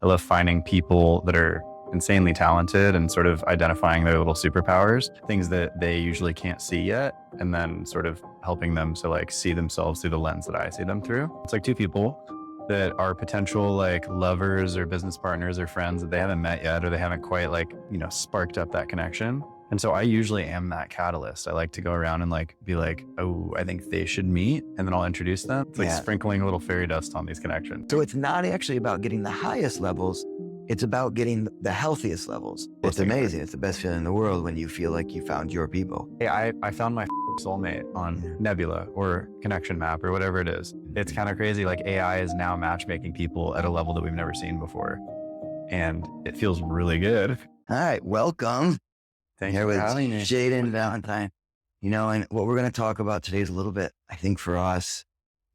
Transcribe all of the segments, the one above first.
I love finding people that are insanely talented and sort of identifying their little superpowers, things that they usually can't see yet, and then sort of helping them to like see themselves through the lens that I see them through. It's like two people that are potential like lovers or business partners or friends that they haven't met yet, or they haven't quite like, sparked up that connection. And so I usually am that catalyst. I like to go around and like be like, oh, I think they should meet. And then I'll introduce them. It's like sprinkling a little fairy dust on these connections. So it's not actually about getting the highest levels. It's about getting the healthiest levels. It's amazing. It's the best feeling in the world when you feel like you found your people. Hey, I found my soulmate on Nebula or Connection Map or whatever it is. It's kind of crazy. Like AI is now matchmaking people at a level that we've never seen before. And it feels really good. All right. Welcome. Thank you for having me. Shaiden Valentine. And what we're going to talk about today is a little bit, I think for us,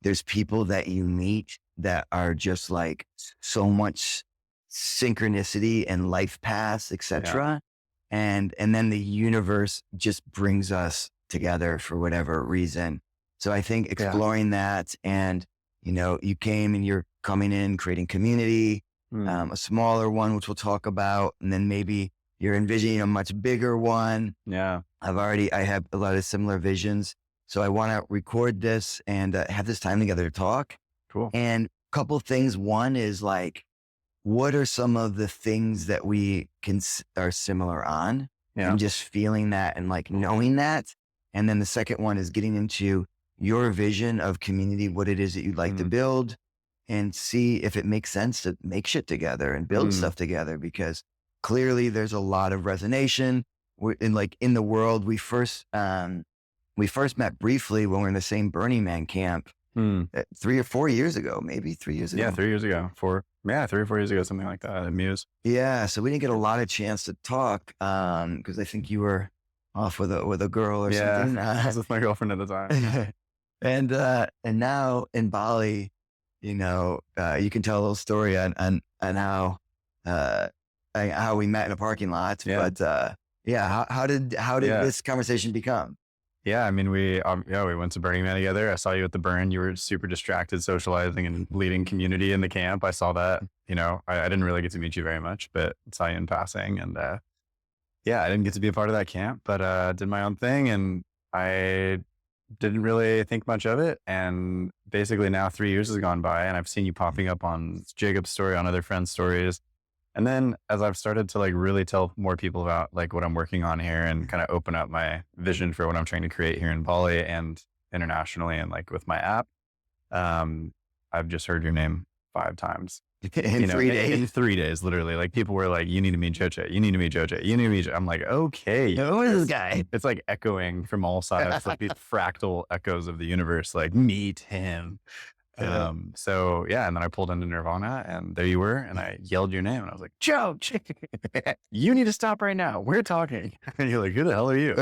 there's people that you meet that are just like so much synchronicity and life paths, etc. And then the universe just brings us together for whatever reason. So I think exploring that, and you came and you're coming in, creating community, a smaller one, which we'll talk about, and then maybe you're envisioning a much bigger one. Yeah. I have a lot of similar visions. So I want to record this and have this time together to talk. Cool. And a couple of things. One is like, what are some of the things that we are similar on? Yeah. And just feeling that and like knowing that. And then the second one is getting into your vision of community, what it is that you'd like to build, and see if it makes sense to make shit together and build stuff together, because clearly there's a lot of resonation in the world. We first met briefly when we were in the same Burning Man camp 3 or 4 years ago, maybe 3 years ago. Yeah, 3 years ago. 3 or 4 years ago, something like that at Muse. Yeah. So we didn't get a lot of chance to talk because I think you were off with a girl or something. I was with my girlfriend at the time. And now in Bali, you can tell a little story on how we met in a parking lot. Yeah. But how did this conversation become? Yeah, I mean, we went to Burning Man together. I saw you at the burn. You were super distracted, socializing and leading community in the camp. I saw that. I didn't really get to meet you very much, but saw you in passing. And I didn't get to be a part of that camp, but did my own thing, and I didn't really think much of it. And basically now 3 years has gone by, and I've seen you popping up on Jacob's story, on other friends' stories. And then as I've started to like really tell more people about like what I'm working on here and kind of open up my vision for what I'm trying to create here in Bali and internationally, and like with my app, I've just heard your name 5 times. In 3 days? In 3 days, literally. Like people were like, you need to meet Joche. You need to meet Joche. You need to meet I'm like, okay. Who is this guy? It's like echoing from all sides, like these fractal echoes of the universe, like meet him. And then I pulled into Nirvana, and there you were, and I yelled your name, and I was like, Joe, you need to stop right now. We're talking. And you're like, who the hell are you?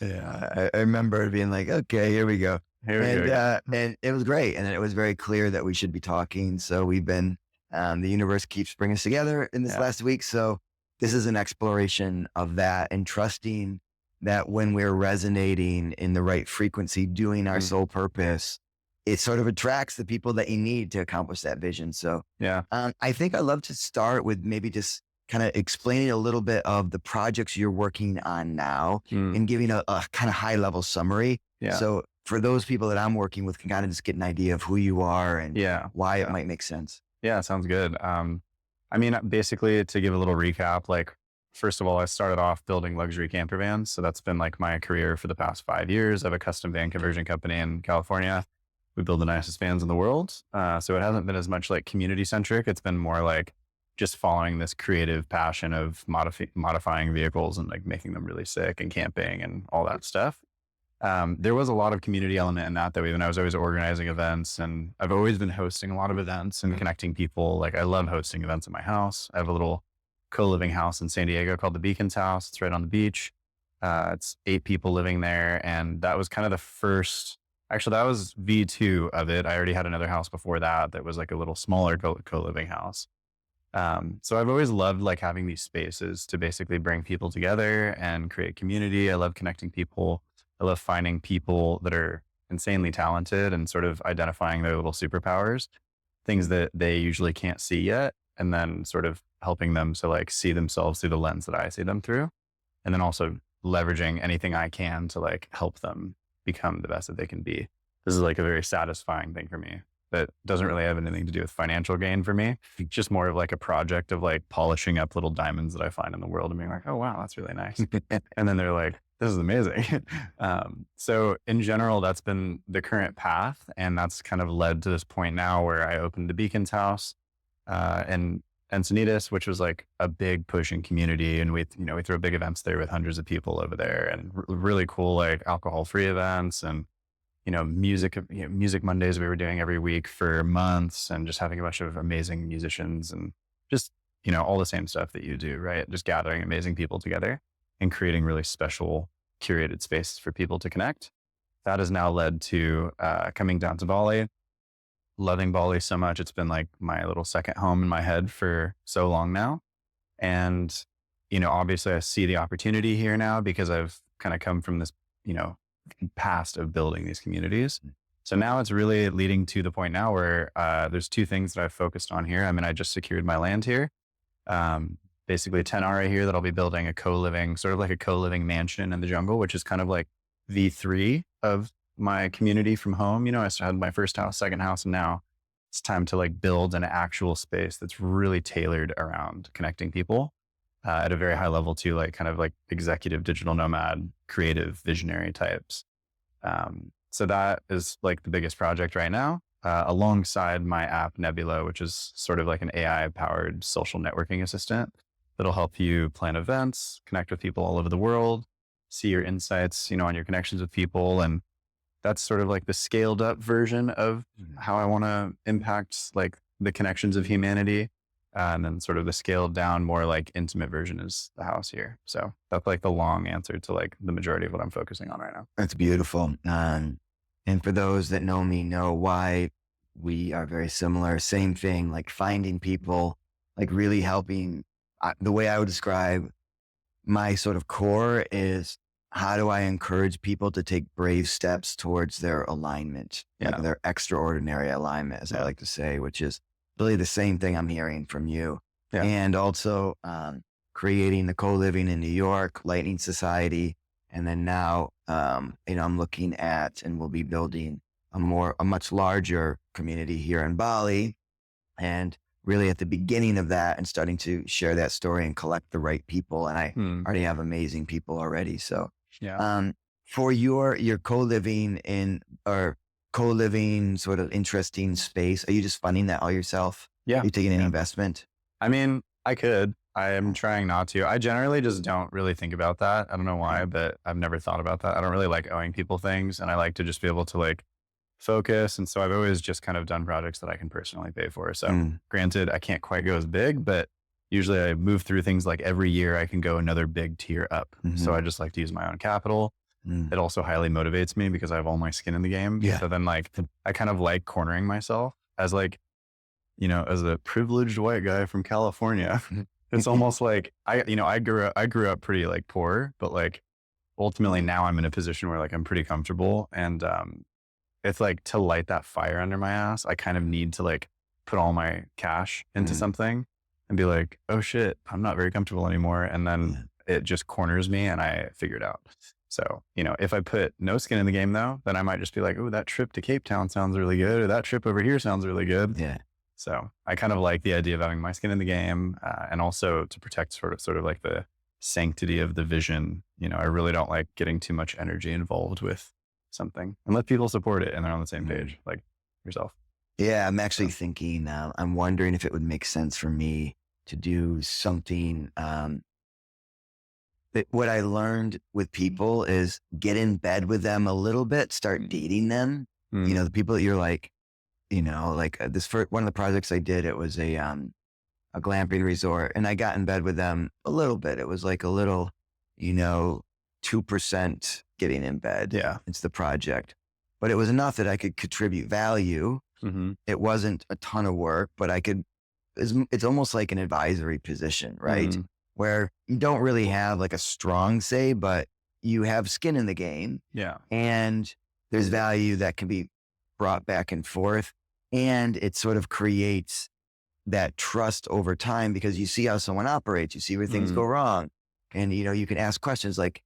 I remember being like, okay, here we go. And it was great. And it was very clear that we should be talking. So we've been, the universe keeps bringing us together in this last week. So this is an exploration of that, and trusting that when we're resonating in the right frequency, doing our soul purpose, it sort of attracts the people that you need to accomplish that vision. So I think I'd love to start with maybe just kind of explaining a little bit of the projects you're working on now and giving a kind of high level summary. Yeah. So for those people that I'm working with can kind of just get an idea of who you are and why it might make sense. Yeah, sounds good. I mean, basically to give a little recap, like first of all, I started off building luxury camper vans. So that's been like my career for the past 5 years. I have a custom van conversion company in California. We build the nicest vans in the world. So it hasn't been as much like community centric. It's been more like just following this creative passion of modifying vehicles and like making them really sick and camping and all that stuff. There was a lot of community element in that way when I was always organizing events, and I've always been hosting a lot of events and connecting people. Like I love hosting events at my house. I have a little co-living house in San Diego called the Beacons House. It's right on the beach. It's 8 people living there. And that was kind of the first. Actually, that was V2 of it. I already had another house before that was like a little smaller co-living house. So I've always loved like having these spaces to basically bring people together and create community. I love connecting people. I love finding people that are insanely talented and sort of identifying their little superpowers, things that they usually can't see yet, and then sort of helping them to like see themselves through the lens that I see them through. And then also leveraging anything I can to like help them become the best that they can be. This is like a very satisfying thing for me that doesn't really have anything to do with financial gain for me. It's just more of like a project of like polishing up little diamonds that I find in the world and being like, oh, wow, that's really nice. And then they're like, this is amazing. So in general, that's been the current path. And that's kind of led to this point now where I opened the Beacons House and Encinitas, which was like a big pushing community. And we throw big events there with hundreds of people over there and really cool, like alcohol-free events and, music Mondays we were doing every week for months and just having a bunch of amazing musicians and just, all the same stuff that you do, right? Just gathering amazing people together and creating really special curated spaces for people to connect. That has now led to coming down to Bali, loving Bali so much. It's been like my little second home in my head for so long now. And, obviously I see the opportunity here now because I've kind of come from this, past of building these communities. So now it's really leading to the point now where there's two things that I've focused on here. I mean, I just secured my land here, basically a 10 RA here that I'll be building sort of like a co-living mansion in the jungle, which is kind of like V3 of my community from home. I had my first house, second house, and now it's time to like build an actual space that's really tailored around connecting people at a very high level to like kind of like executive digital nomad, creative visionary types. So that is like the biggest project right now, alongside my app Nebula, which is sort of like an AI powered social networking assistant that'll help you plan events, connect with people all over the world, see your insights, on your connections with people. And that's sort of like the scaled up version of how I want to impact like the connections of humanity. And then sort of the scaled down, more like intimate version is the house here. So that's like the long answer to like the majority of what I'm focusing on right now. That's beautiful. And for those that know me, know why we are very similar. Same thing, like finding people, like really helping. The way I would describe my sort of core is, how do I encourage people to take brave steps towards their alignment, like their extraordinary alignment, as I like to say, which is really the same thing I'm hearing from you. Yeah. And also creating the co-living in New York, Lightning Society. And then now, I'm looking at and we'll be building a much larger community here in Bali. And really at the beginning of that and starting to share that story and collect the right people. And I already have amazing people already. So for your co-living or co-living sort of interesting space, are you just funding that all yourself? Yeah. Are you taking any investment? I mean, I could. I am trying not to. I generally just don't really think about that. I don't know why, but I've never thought about that. I don't really like owing people things, and I like to just be able to like focus. And so I've always just kind of done projects that I can personally pay for. So granted, I can't quite go as big, but usually I move through things like every year I can go another big tier up. So I just like to use my own capital. It also highly motivates me because I have all my skin in the game. Yeah. So then like, I kind of like cornering myself as like, as a privileged white guy from California. It's almost like I grew up pretty like poor, but like ultimately now I'm in a position where like I'm pretty comfortable. And it's like to light that fire under my ass, I kind of need to like put all my cash into something and be like, oh shit, I'm not very comfortable anymore. And then it just corners me and I figure it out. So, if I put no skin in the game though, then I might just be like, oh, that trip to Cape Town sounds really good. Or that trip over here sounds really good. Yeah. So I kind of like the idea of having my skin in the game and also to protect sort of like the sanctity of the vision. I really don't like getting too much energy involved with something and let people support it and they're on the same page, like yourself. Yeah. I'm actually thinking, I'm wondering if it would make sense for me to do something, what I learned with people is get in bed with them a little bit, start dating them. The people that you're like, like one of the projects I did, it was a glamping resort and I got in bed with them a little bit. It was like a little, 2% getting in bed. Yeah. It's the project, but it was enough that I could contribute value. It wasn't a ton of work, but it's almost like an advisory position, right? Where you don't really have like a strong say, but you have skin in the game. Yeah. And there's value that can be brought back and forth. And it sort of creates that trust over time because you see how someone operates, you see where things go wrong. And, you can ask questions like,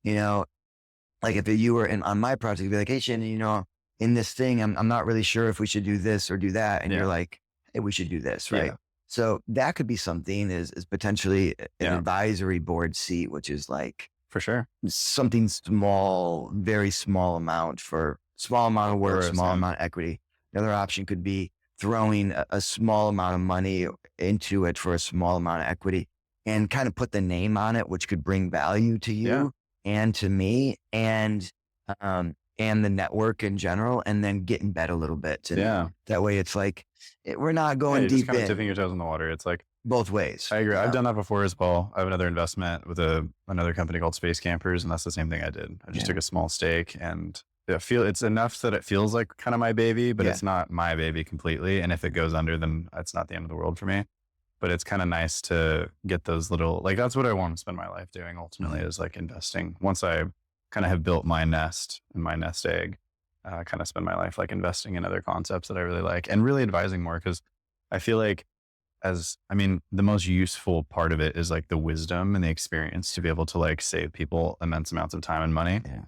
like if you were on my project, you'd be like, hey, Shaiden, in this thing, I'm not really sure if we should do this or do that. And you're like, hey, we should do this. Right. Yeah. So that could be something is potentially an advisory board seat, which is like for sure something small, very small amount for small amount of work, small amount of equity. The other option could be throwing a small amount of money into it for a small amount of equity and kind of put the name on it, which could bring value to you and to me and the network in general, and then get in bed a little bit. And that way it's like, we're not going deep just kind in. of dipping your toes in the water. It's like both ways. I agree. I've done that before as well. I have another investment with another company called Space Campers, and that's the same thing I did. I just took a small stake, and it's enough that it feels like kind of my baby, but it's not my baby completely. And if it goes under, then it's not the end of the world for me. But it's kind of nice to get those little, like, that's what I want to spend my life doing ultimately is like investing. Once I kind of have built my nest and my nest egg, kind of spend my life like investing in other concepts that I really like and really advising more. Cause I feel like the most useful part of it is like the wisdom and the experience to be able to like save people immense amounts of time and money. Yeah.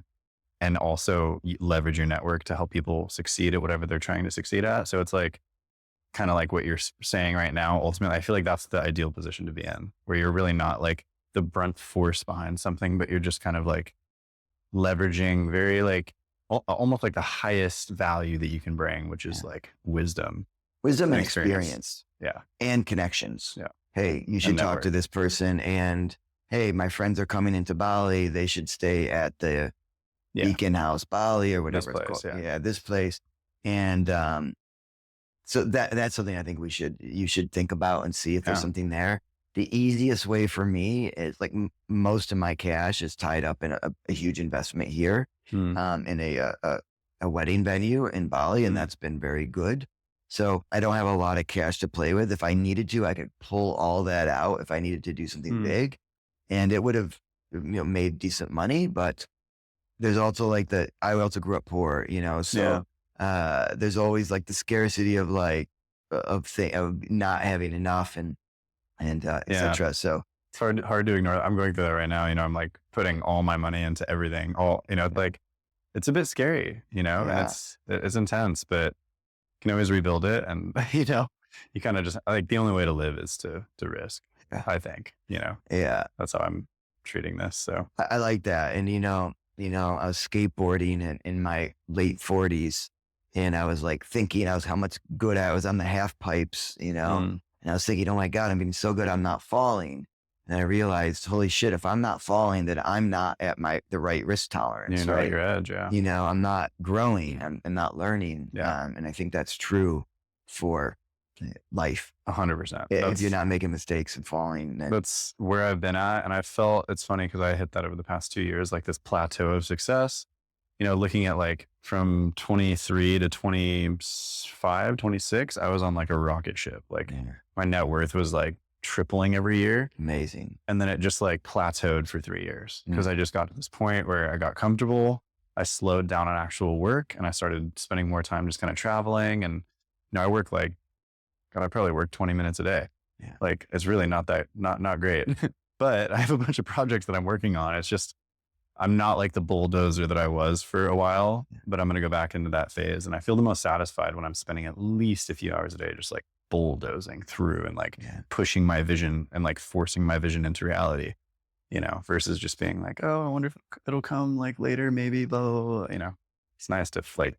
And also leverage your network to help people succeed at whatever they're trying to succeed at. So it's like, kind of like what you're saying right now, ultimately, I feel like that's the ideal position to be in, where you're really not like the brunt force behind something, but you're just kind of like leveraging very like almost like the highest value that you can bring, which is like wisdom and experience. Yeah. And connections. Yeah. Hey, you should talk to this person, and hey, my friends are coming into Bali. They should stay at the Beacon House, Bali, or whatever it's called. Yeah, this place. And, so that's something I think you should think about and see if there's something there. The easiest way for me is like most of my cash is tied up in a huge investment here, in a wedding venue in Bali. And that's been very good. So I don't have a lot of cash to play with. If I needed to, I could pull all that out if I needed to do something big, and it would have, made decent money. But there's also like I also grew up poor, so there's always like the scarcity of like, of not having enough and et cetera. So it's hard to ignore. I'm going through that right now. I'm like putting all my money into everything, like it's a bit scary, and it's intense, but you can always rebuild it. And, you kind of just like the only way to live is to risk, I think, that's how I'm treating this. So I like that. And, I was skateboarding in my late 40s. And I was like thinking how much good I was on the half pipes, and I was thinking, oh my God, I'm being so good, I'm not falling. And I realized, holy shit, if I'm not falling, then I'm not at the right risk tolerance. You're not at your edge, I'm not growing, I'm not learning. And I think that's true for life. 100%. If you're not making mistakes and falling. That's where I've been at. And I felt, it's funny because I hit that over the past 2 years, like this plateau of success. Looking at like from 23 to 25, 26, I was on like a rocket ship. Like my net worth was like tripling every year. Amazing. And then it just like plateaued for 3 years because I just got to this point where I got comfortable. I slowed down on actual work and I started spending more time just kind of traveling. And, I work like, God, I probably work 20 minutes a day. Yeah. Like it's really not great, but I have a bunch of projects that I'm working on. It's just, I'm not like the bulldozer that I was for a while, but I'm going to go back into that phase. And I feel the most satisfied when I'm spending at least a few hours a day, just like bulldozing through and like pushing my vision and like forcing my vision into reality, versus just being like, oh, I wonder if it'll come like later, maybe, blah, blah, blah. It's nice to like,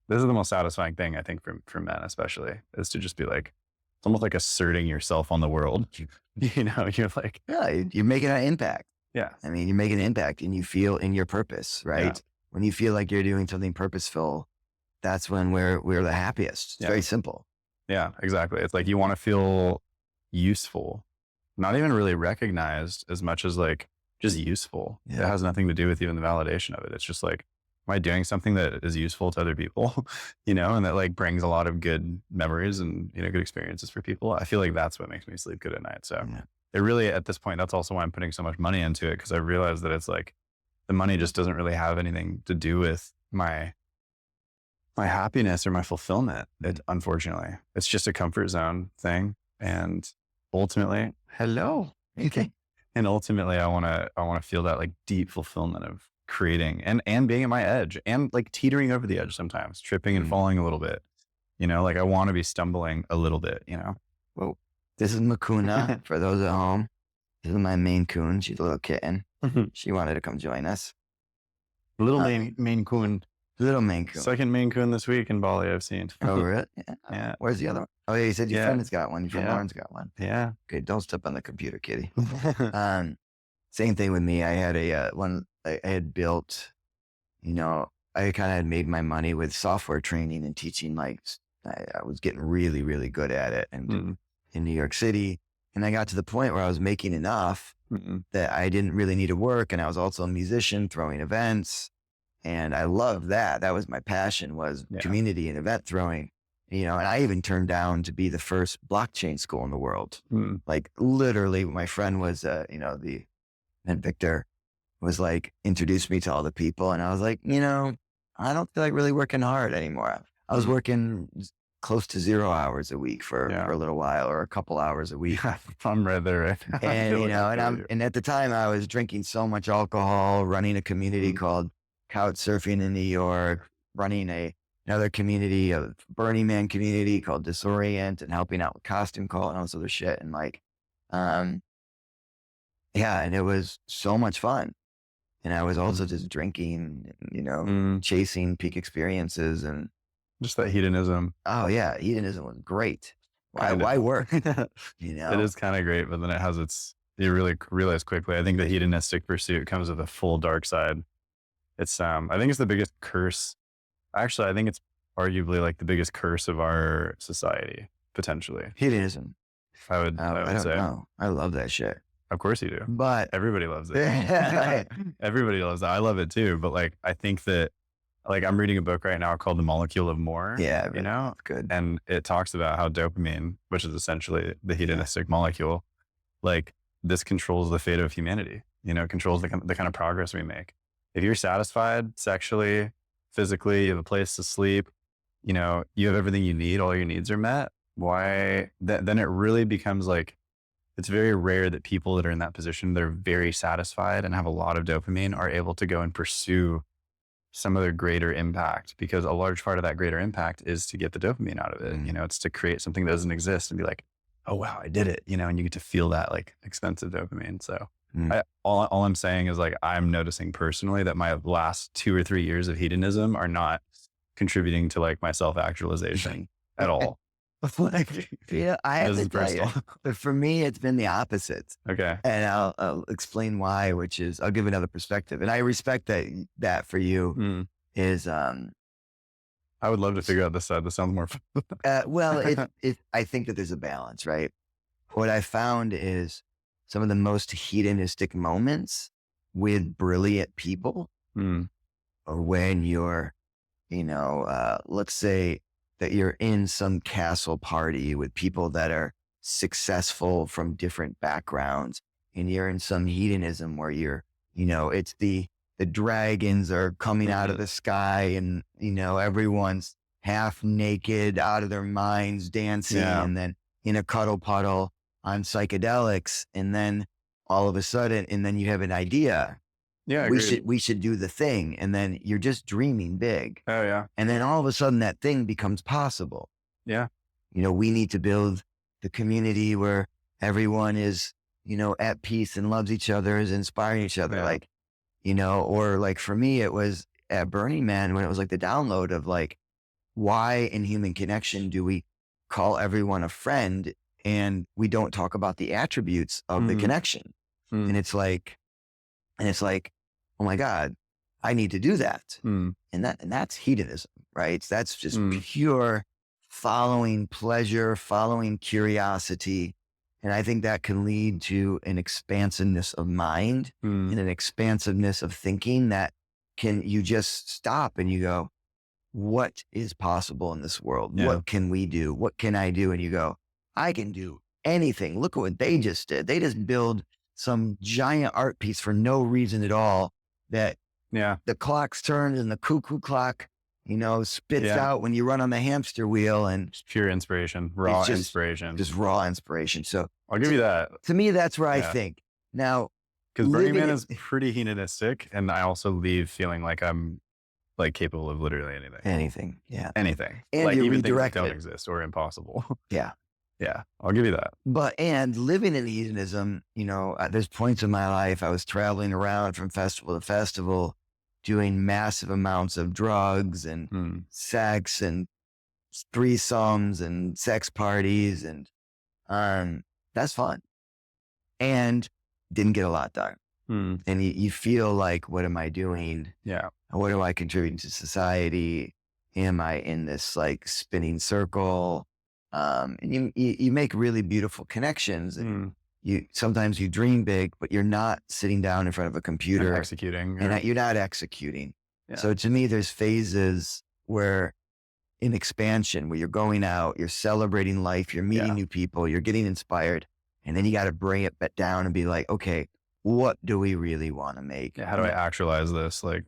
this is the most satisfying thing I think for men, especially, is to just be like, it's almost like asserting yourself on the world. You're like, you're making an impact. Yeah. I mean, you're making an impact and you feel in your purpose, right? Yeah. When you feel like you're doing something purposeful, that's when we're the happiest. It's very simple. Yeah, exactly. It's like you want to feel useful, not even really recognized as much as like just useful. It has nothing to do with even the validation of it. It's just like, am I doing something that is useful to other people, and that like brings a lot of good memories and, good experiences for people. I feel like that's what makes me sleep good at night. So it really, at this point, that's also why I'm putting so much money into it. Because I realized that it's like the money just doesn't really have anything to do with my my happiness or my fulfillment. Unfortunately, it's just a comfort zone thing. And ultimately, hello. Okay. And ultimately I want to feel that like deep fulfillment of creating and being at my edge and like teetering over the edge sometimes, tripping and falling a little bit, like I want to be stumbling a little bit, Well, this is Makuna for those at home. This is my Maine Coon. She's a little kitten. She wanted to come join us. Little Maine Coon. Little Maine Coon. Second Maine Coon this week in Bali, I've seen. Oh, really? Yeah. Where's the other one? Oh, yeah, you said your friend has got one. Your friend Lauren's got one. Yeah. Okay, don't step on the computer, kitty. Same thing with me. I had I had built, I kind of had made my money with software training and teaching. Like I was getting really, really good at it and in New York City. And I got to the point where I was making enough that I didn't really need to work. And I was also a musician throwing events. And I loved that. That was my passion, was community and event throwing, and I even turned down to be the first blockchain school in the world. Like literally my friend was, and Victor was like, introduced me to all the people. And I was like, I don't feel like really working hard anymore. I was working close to 0 hours a week for a little while, or a couple hours a week. I'm right there. Right now. And, and at the time I was drinking so much alcohol, running a community called couch surfing in New York, running another community, a Burning Man community called Disorient, and helping out with costume call and all this other shit. And like, and it was so much fun. And I was also just drinking, chasing peak experiences and just that hedonism. Oh yeah. Hedonism was great. Why work? It is kind of great, but then it has you really realize quickly. I think the hedonistic pursuit comes with a full dark side. It's, I think it's the biggest curse. Actually, I think it's arguably like the biggest curse of our society, potentially. Hedonism. I would don't say. know. I love that shit. Of course you do. But everybody loves it. Everybody loves it. I love it too. But like, I think that like I'm reading a book right now called The Molecule of More. Yeah. It's good. And it talks about how dopamine, which is essentially the hedonistic molecule, like this controls the fate of humanity, controls the kind of progress we make. If you're satisfied sexually, physically, you have a place to sleep, you have everything you need, all your needs are met, then it really becomes like, it's very rare that people that are in that position, they're very satisfied and have a lot of dopamine, are able to go and pursue some other greater impact, because a large part of that greater impact is to get the dopamine out of it. It's to create something that doesn't exist and be like, oh wow, I did it, and you get to feel that like expensive dopamine. So all I'm saying is like, I'm noticing personally that my last 2 or 3 years of hedonism are not contributing to like my self-actualization at all. Like, I have to tell you, but for me, it's been the opposite. Okay. And I'll explain why, which is, I'll give another perspective. And I respect that for you is, I would love to figure out this side. This sounds more fun. Well, I think that there's a balance, right? What I found is some of the most hedonistic moments with brilliant people or when you're, let's say that you're in some castle party with people that are successful from different backgrounds, and you're in some hedonism where you're, it's the dragons are coming out of the sky, and, everyone's half naked out of their minds dancing, and then in a cuddle puddle on psychedelics. And then all of a sudden, and then you have an idea. Yeah, we should do the thing. And then you're just dreaming big. Oh yeah. And then all of a sudden that thing becomes possible. Yeah. We need to build the community where everyone is, at peace and loves each other, is inspiring each other. Like, or like for me, it was at Burning Man when it was like the download of like, why in human connection do we call everyone a friend and we don't talk about the attributes of the connection? And it's like, oh my God, I need to do that. And that's hedonism, right? That's just pure following pleasure, following curiosity. And I think that can lead to an expansiveness of mind and an expansiveness of thinking that you just stop and you go, what is possible in this world? Yeah. What can we do? What can I do? And you go, I can do anything. Look at what they just did. They just build some giant art piece for no reason at all, that the clocks turned and the cuckoo clock spits out when you run on the hamster wheel, and just pure inspiration, raw inspiration, just raw inspiration. So I'll give you that. To me, that's where I think now, because Burning Man is pretty hedonistic, and I also leave feeling like I'm like capable of literally anything. Yeah. Anything. And like you even things that redirect don't it. exist or impossible. Yeah. Yeah. I'll give you that. And living in hedonism, there's points in my life I was traveling around from festival to festival, doing massive amounts of drugs and sex and threesomes and sex parties. And that's fun. And didn't get a lot done. And you feel like, what am I doing? Yeah. What do I contribute to society? Am I in this like spinning circle? And you make really beautiful connections. And sometimes you dream big, but you're not sitting down in front of a computer and executing. And you're not executing. Yeah. So to me, there's phases where in expansion, where you're going out, you're celebrating life, you're meeting new people, you're getting inspired. And then you got to bring it down and be like, okay, what do we really want to make? How do I actualize this? Like,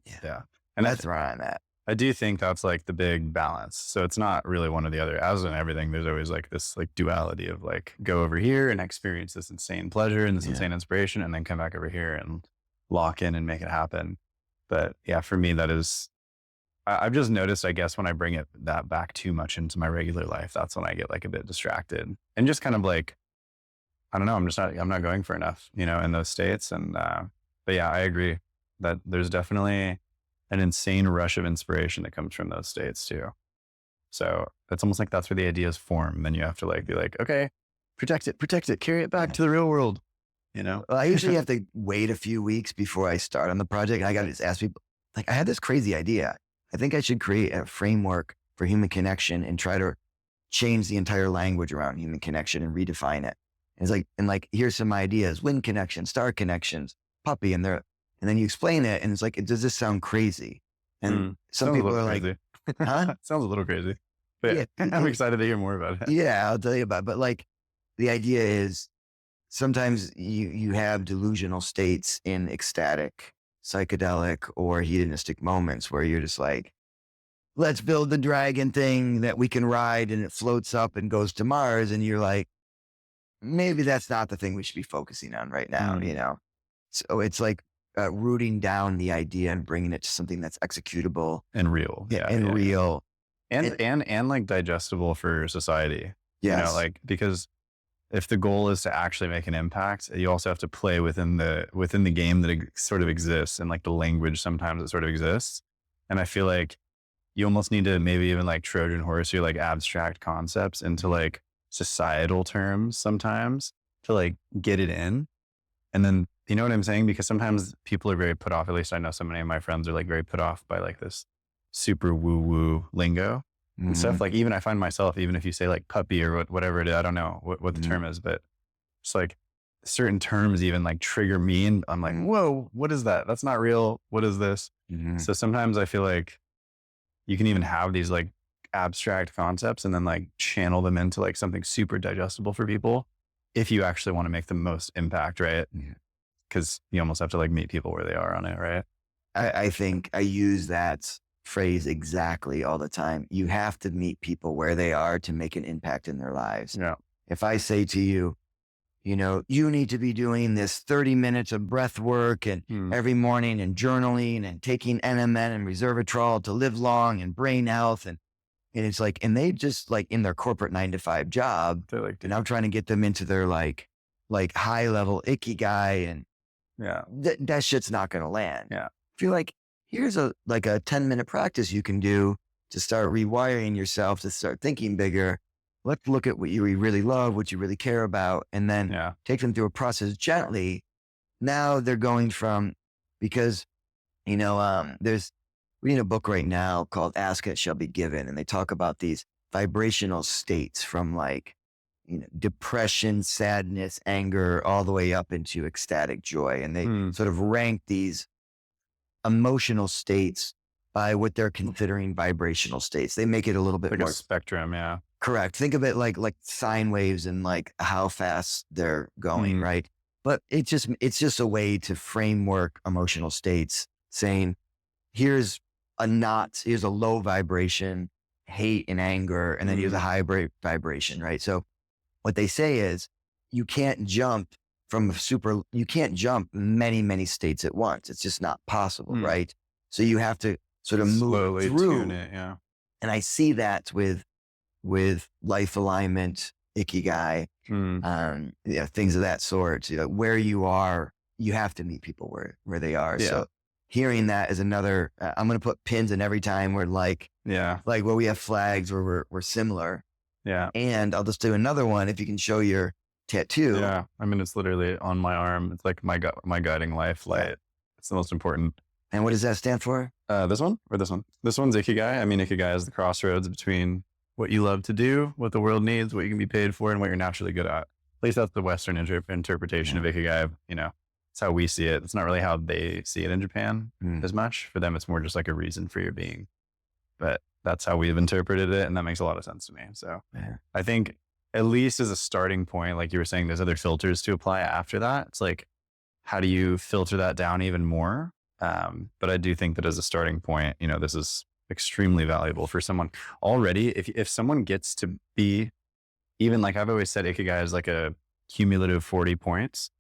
And that's where I'm at. I do think that's like the big balance. So it's not really one or the other. As in everything, there's always like this like duality of like, go over here and experience this insane pleasure and this insane inspiration, and then come back over here and lock in and make it happen. But yeah, for me, that is, I've just noticed, I guess, when I bring that back too much into my regular life, that's when I get like a bit distracted and just kind of like, I don't know. I'm not going for enough, in those states. And, but yeah, I agree that there's definitely an insane rush of inspiration that comes from those states too. So it's almost like that's where the ideas form. Then you have to like, be like, okay, protect it, carry it back to the real world. Well, I usually have to wait a few weeks before I start on the project. And I got to just ask people, like, I had this crazy idea. I think I should create a framework for human connection and try to change the entire language around human connection and redefine it. And it's like, here's some ideas: wind connection, star connections, puppy. And then you explain it, and it's like, does this sound crazy? And some people are like, huh? Sounds a little crazy, but I'm excited to hear more about it. Yeah, I'll tell you about it. But like, the idea is sometimes you have delusional states in ecstatic, psychedelic, or hedonistic moments where you're just like, let's build the dragon thing that we can ride and it floats up and goes to Mars. And you're like, maybe that's not the thing we should be focusing on right now, So it's like rooting down the idea and bringing it to something that's executable and real. Real. And like digestible for society. Yes. Like, because if the goal is to actually make an impact, you also have to play within the game that sort of exists, and like the language sometimes that sort of exists. And I feel like you almost need to maybe even like Trojan horse your like abstract concepts into like societal terms sometimes to like get it in. And then, you know what I'm saying? Because sometimes people are very put off, at least I know so many of my friends are like very put off by like this super woo woo lingo and stuff. Like, even I find myself, even if you say like puppy or whatever it is, I don't know what the term is, but it's like certain terms even like trigger me, and I'm like, whoa, what is that? That's not real. What is this? So sometimes I feel like you can even have these like abstract concepts and then like channel them into like something super digestible for people if you actually want to make the most impact, right? Because you almost have to like meet people where they are on it, right? I think I use that phrase exactly all the time. You have to meet people where they are to make an impact in their lives. Yeah. If I say to you, you need to be doing this 30 minutes of breath work and every morning, and journaling and taking NMN and resveratrol to live long and brain health. And it's like, and they just like in their corporate 9-to-5 job, They're like, and I'm trying to get them into their like high level ikigai, and that shit's not going to land. Yeah. If you're like, here's a 10-minute practice you can do to start rewiring yourself, to start thinking bigger. Let's look at what you really love, what you really care about, and then take them through a process gently. Now they're going from, because, there's reading a book right now called Ask It Shall Be Given. And they talk about these vibrational states from like, depression, sadness, anger, all the way up into ecstatic joy. And they sort of rank these emotional states by what they're considering vibrational states. They make it a little bit like more a spectrum. Yeah. Correct. Think of it like sine waves and like how fast they're going. Right. But it's just a way to framework emotional states, saying, here's here's a low vibration, hate and anger, and then here's a high vibration, right? So what they say is you can't jump you can't jump many, many states at once. It's just not possible, right? So you have to sort of move slowly through. tune it, yeah. And I see that with life alignment, ikigai, things of that sort. Where you are, you have to meet people where they are. Yeah. So hearing that is another. I'm going to put pins in every time we're like where we have flags where we're similar. Yeah. And I'll just do another one if you can show your tattoo. Yeah. I mean, it's literally on my arm. It's like my guiding light. It's the most important. And what does that stand for? This one or this one? This one's ikigai. I mean, ikigai is the crossroads between what you love to do, what the world needs, what you can be paid for, and what you're naturally good at. At least that's the Western interpretation of ikigai. It's how we see it. It's not really how they see it in Japan as much. For them, it's more just like a reason for your being. But that's how we've interpreted it. And that makes a lot of sense to me. So I think at least as a starting point, like you were saying, there's other filters to apply after that. It's like, how do you filter that down even more? But I do think that as a starting point, this is extremely valuable for someone already. If someone gets to be, even like I've always said, ikigai is like a cumulative 40 points.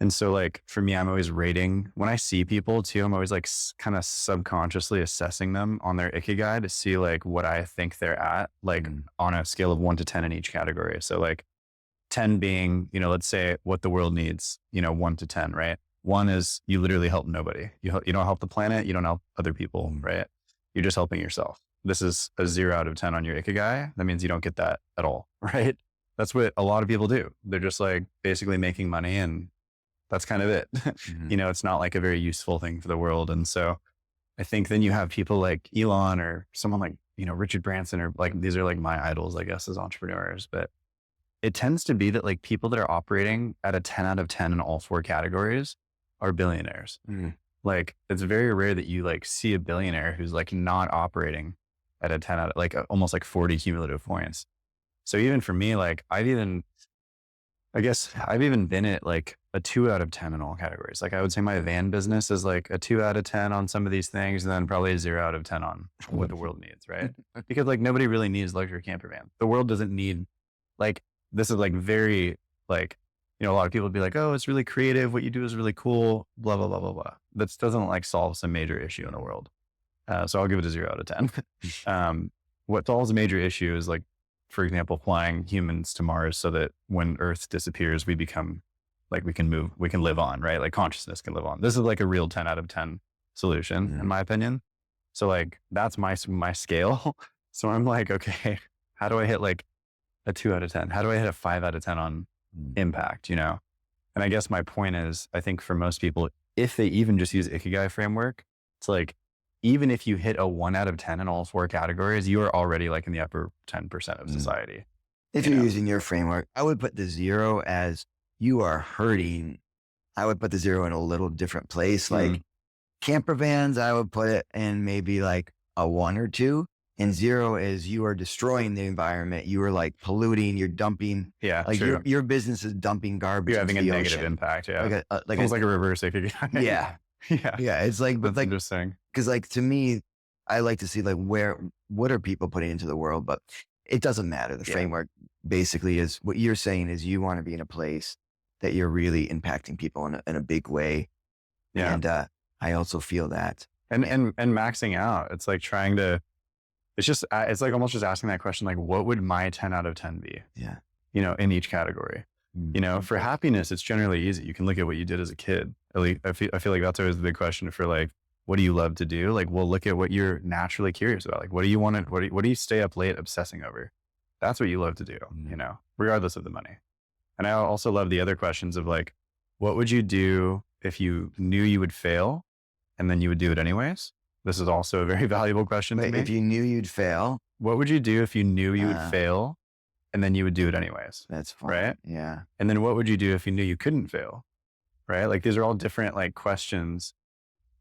And so like for me, I'm always rating when I see people too, I'm always like kind of subconsciously assessing them on their ikigai to see like what I think they're at, like on a scale of 1 to 10 in each category. So like 10 being, let's say what the world needs, 1 to 10, right? 1 is you literally help nobody. You don't help the planet. You don't help other people, right? You're just helping yourself. This is a 0 out of 10 on your ikigai. That means you don't get that at all, right? That's what a lot of people do. They're just like basically making money and that's kind of it. It's not like a very useful thing for the world. And so I think then you have people like Elon or someone like, Richard Branson, or like, these are like my idols, I guess, as entrepreneurs, but it tends to be that like people that are operating at a 10 out of 10 in all 4 categories are billionaires. Like it's very rare that you like see a billionaire who's like not operating at a 10 out of like almost like 40 cumulative points. So even for me, like I've even been at like a 2 out of 10 in all categories. Like I would say my van business is like a 2 out of 10 on some of these things, and then probably a 0 out of 10 on what the world needs, right? Because like nobody really needs luxury camper van. The world doesn't need, like, this is like very like, a lot of people would be like, oh, it's really creative. What you do is really cool, blah, blah, blah, blah, blah. That doesn't like solve some major issue in the world. So I'll give it a 0 out of 10. What solves a major issue is like, for example, flying humans to Mars so that when Earth disappears, we become like, we can live on, right? Like consciousness can live on. This is like a real 10 out of 10 solution in my opinion. So like, that's my scale. So I'm like, okay, how do I hit like a 2 out of 10? How do I hit a 5 out of 10 on impact, And I guess my point is, I think for most people, if they even just use Ikigai framework, it's like, even if you hit a 1 out of 10 in all 4 categories, you are already like in the upper 10% of society. If you're using your framework, I would put the 0 as you are hurting. I would put the 0 in a little different place. Like camper vans, I would put it in maybe like a 1 or 2. And 0 is you are destroying the environment. You are like polluting, you're dumping. Yeah. Like your business is dumping garbage. You're having a negative ocean. Impact. Yeah. Like almost like a reverse Ikigai. Yeah. Yeah. It's like, that's like, interesting. Cause like to me, I like to see like what are people putting into the world, but it doesn't matter. The framework basically is what you're saying is you want to be in a place that you're really impacting people in a big way. Yeah. And I also feel that. And maxing out, it's like trying to, it's like almost just asking that question, like, what would my 10 out of 10 be? Yeah. In each category. For happiness, it's generally easy. You can look at what you did as a kid. At least I feel like that's always the big question for like, what do you love to do? Like, we'll look at what you're naturally curious about. Like, what do you want to, what do you stay up late obsessing over? That's what you love to do, regardless of the money. And I also love the other questions of like, what would you do if you knew you would fail and then you would do it anyways? This is also a very valuable question to me. If you knew you'd fail, what would you do if you knew you would fail and then you would do it anyways? That's fine. Right? Yeah. And then what would you do if you knew you couldn't fail? Right? Like these are all different like questions,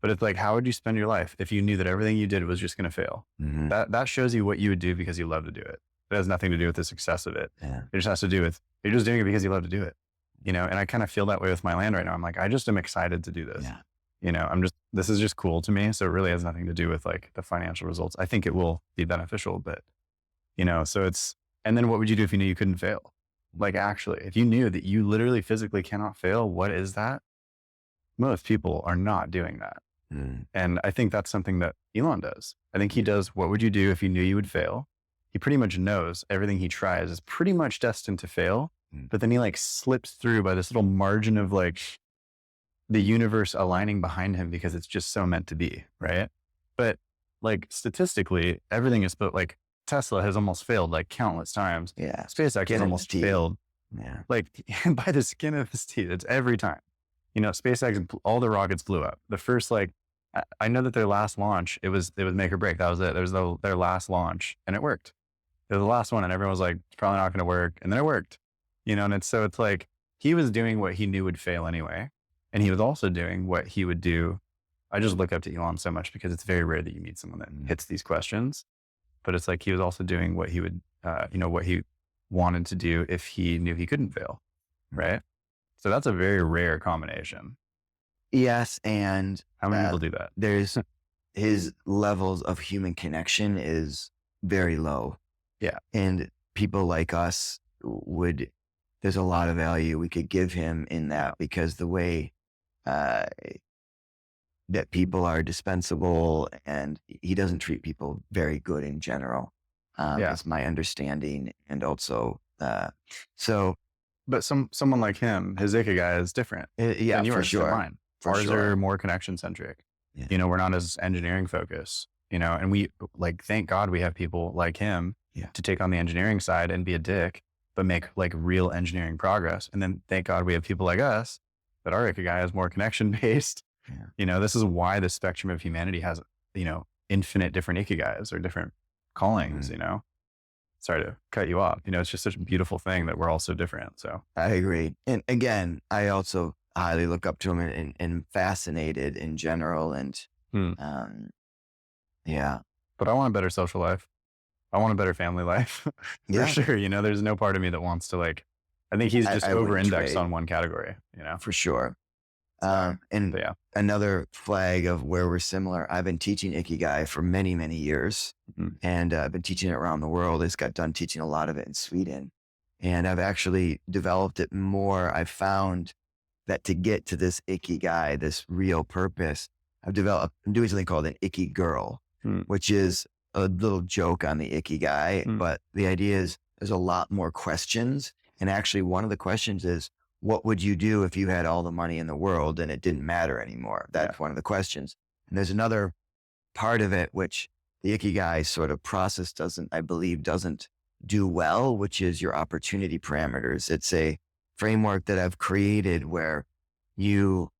but it's like, how would you spend your life if you knew that everything you did was just going to fail? That shows you what you would do because you love to do it. It has nothing to do with the success of it. Yeah. It just has to do with, you're just doing it because you love to do it. And I kind of feel that way with my land right now. I'm like, I just am excited to do this. Yeah. This is just cool to me. So it really has nothing to do with like the financial results. I think it will be beneficial, but and then what would you do if you knew you couldn't fail? Like actually, if you knew that you literally physically cannot fail, what is that? Most people are not doing that. And I think that's something that Elon does. I think he does. What would you do if you knew you would fail? He pretty much knows everything he tries is pretty much destined to fail, but then he like slips through by this little margin of like the universe aligning behind him because it's just so meant to be. Right. But like statistically, everything is, but like Tesla has almost failed like countless times. Yeah. SpaceX has almost failed. Yeah. Like by the skin of his teeth. It's every time. SpaceX, all the rockets blew up. The first, like, I know that their last launch, it was make or break. That was it. It was their last launch and it worked. It was the last one and everyone was like, it's probably not going to work. And then it worked, and it's like, he was doing what he knew would fail anyway. And he was also doing what he would do. I just look up to Elon so much because it's very rare that you meet someone that hits these questions, but it's like, he was also doing what he would, what he wanted to do if he knew he couldn't fail. Right. So that's a very rare combination. Yes. And how many people do that? There's his levels of human connection is very low. Yeah. And people like us there's a lot of value we could give him in that, because the way that people are dispensable, and he doesn't treat people very good in general. That's my understanding. And also, but someone like him, his ikigai is different. Yeah, for sure. Mine. Ours are more connection centric. Yeah. We're not as engineering focused, and we like, thank God we have people like him to take on the engineering side and be a dick, but make like real engineering progress. And then thank God we have people like us that our ikigai is more connection based. Yeah. This is why the spectrum of humanity has, infinite different ikigais or different callings, Sorry to cut you off. It's just such a beautiful thing that we're all so different. So I agree. And again, I also highly look up to him and fascinated in general. And yeah. But I want a better social life. I want a better family life. For sure. There's no part of me that wants to like, I think he's just over-indexed on one category, For sure. Another flag of where we're similar, I've been teaching Ikigai for many, many years, and I've been teaching it around the world. I just got done teaching a lot of it in Sweden, and I've actually developed it more. I found that to get to this Ikigai, this real purpose, I'm doing something called an Iki Girl, which is a little joke on the Ikigai, but the idea is there's a lot more questions. And actually one of the questions is, what would you do if you had all the money in the world and it didn't matter anymore? That's one of the questions. And there's another part of it, which the Ikigai sort of process doesn't do well, which is your opportunity parameters. It's a framework that I've created where you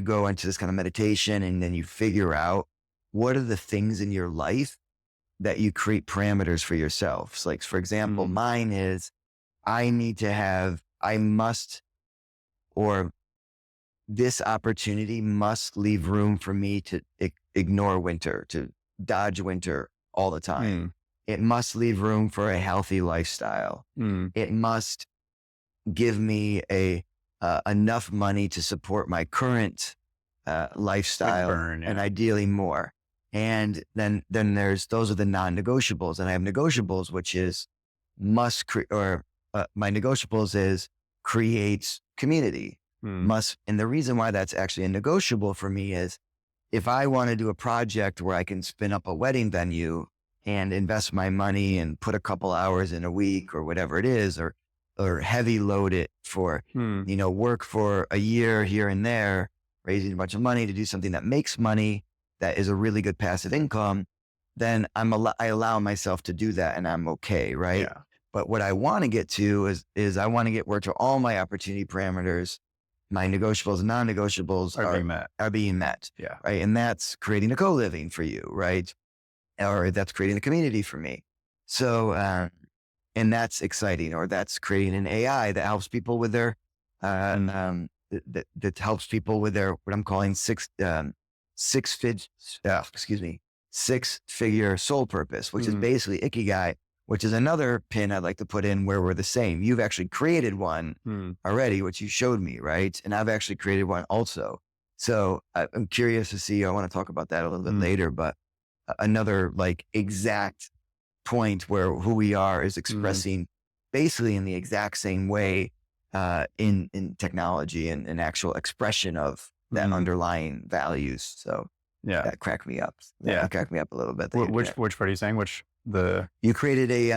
go into this kind of meditation and then you figure out what are the things in your life that you create parameters for yourself. So like, for example, mine is this opportunity must leave room for me to ignore winter, to dodge winter all the time. It must leave room for a healthy lifestyle. It must give me enough money to support my current lifestyle and ideally more. And then those are the non-negotiables. And I have negotiables, which is my negotiables is creates community. And the reason why that's actually a negotiable for me is if I want to do a project where I can spin up a wedding venue and invest my money and put a couple hours in a week or whatever it is, or heavy load it for, work for a year here and there, raising a bunch of money to do something that makes money, that is a really good passive income, then I allow myself to do that and I'm okay. Right. Yeah. But what I want to get to is I want to get where to all my opportunity parameters, my negotiables and non-negotiables are being met. Yeah. Right. And that's creating a co-living for you. Right. Or that's creating a community for me. So, and that's exciting, or that's creating an AI that helps people with their, that helps people with their, what I'm calling six-figure soul purpose, which is basically Ikigai, which is another pin I'd like to put in where we're the same. You've actually created one already, which you showed me, right? And I've actually created one also. So I'm curious to see, I want to talk about that a little bit later, but another like exact point where who we are is expressing basically in the exact same way in technology and an actual expression of that underlying values. So that cracked me up. That cracked me up a little bit. Which part are you saying? You created a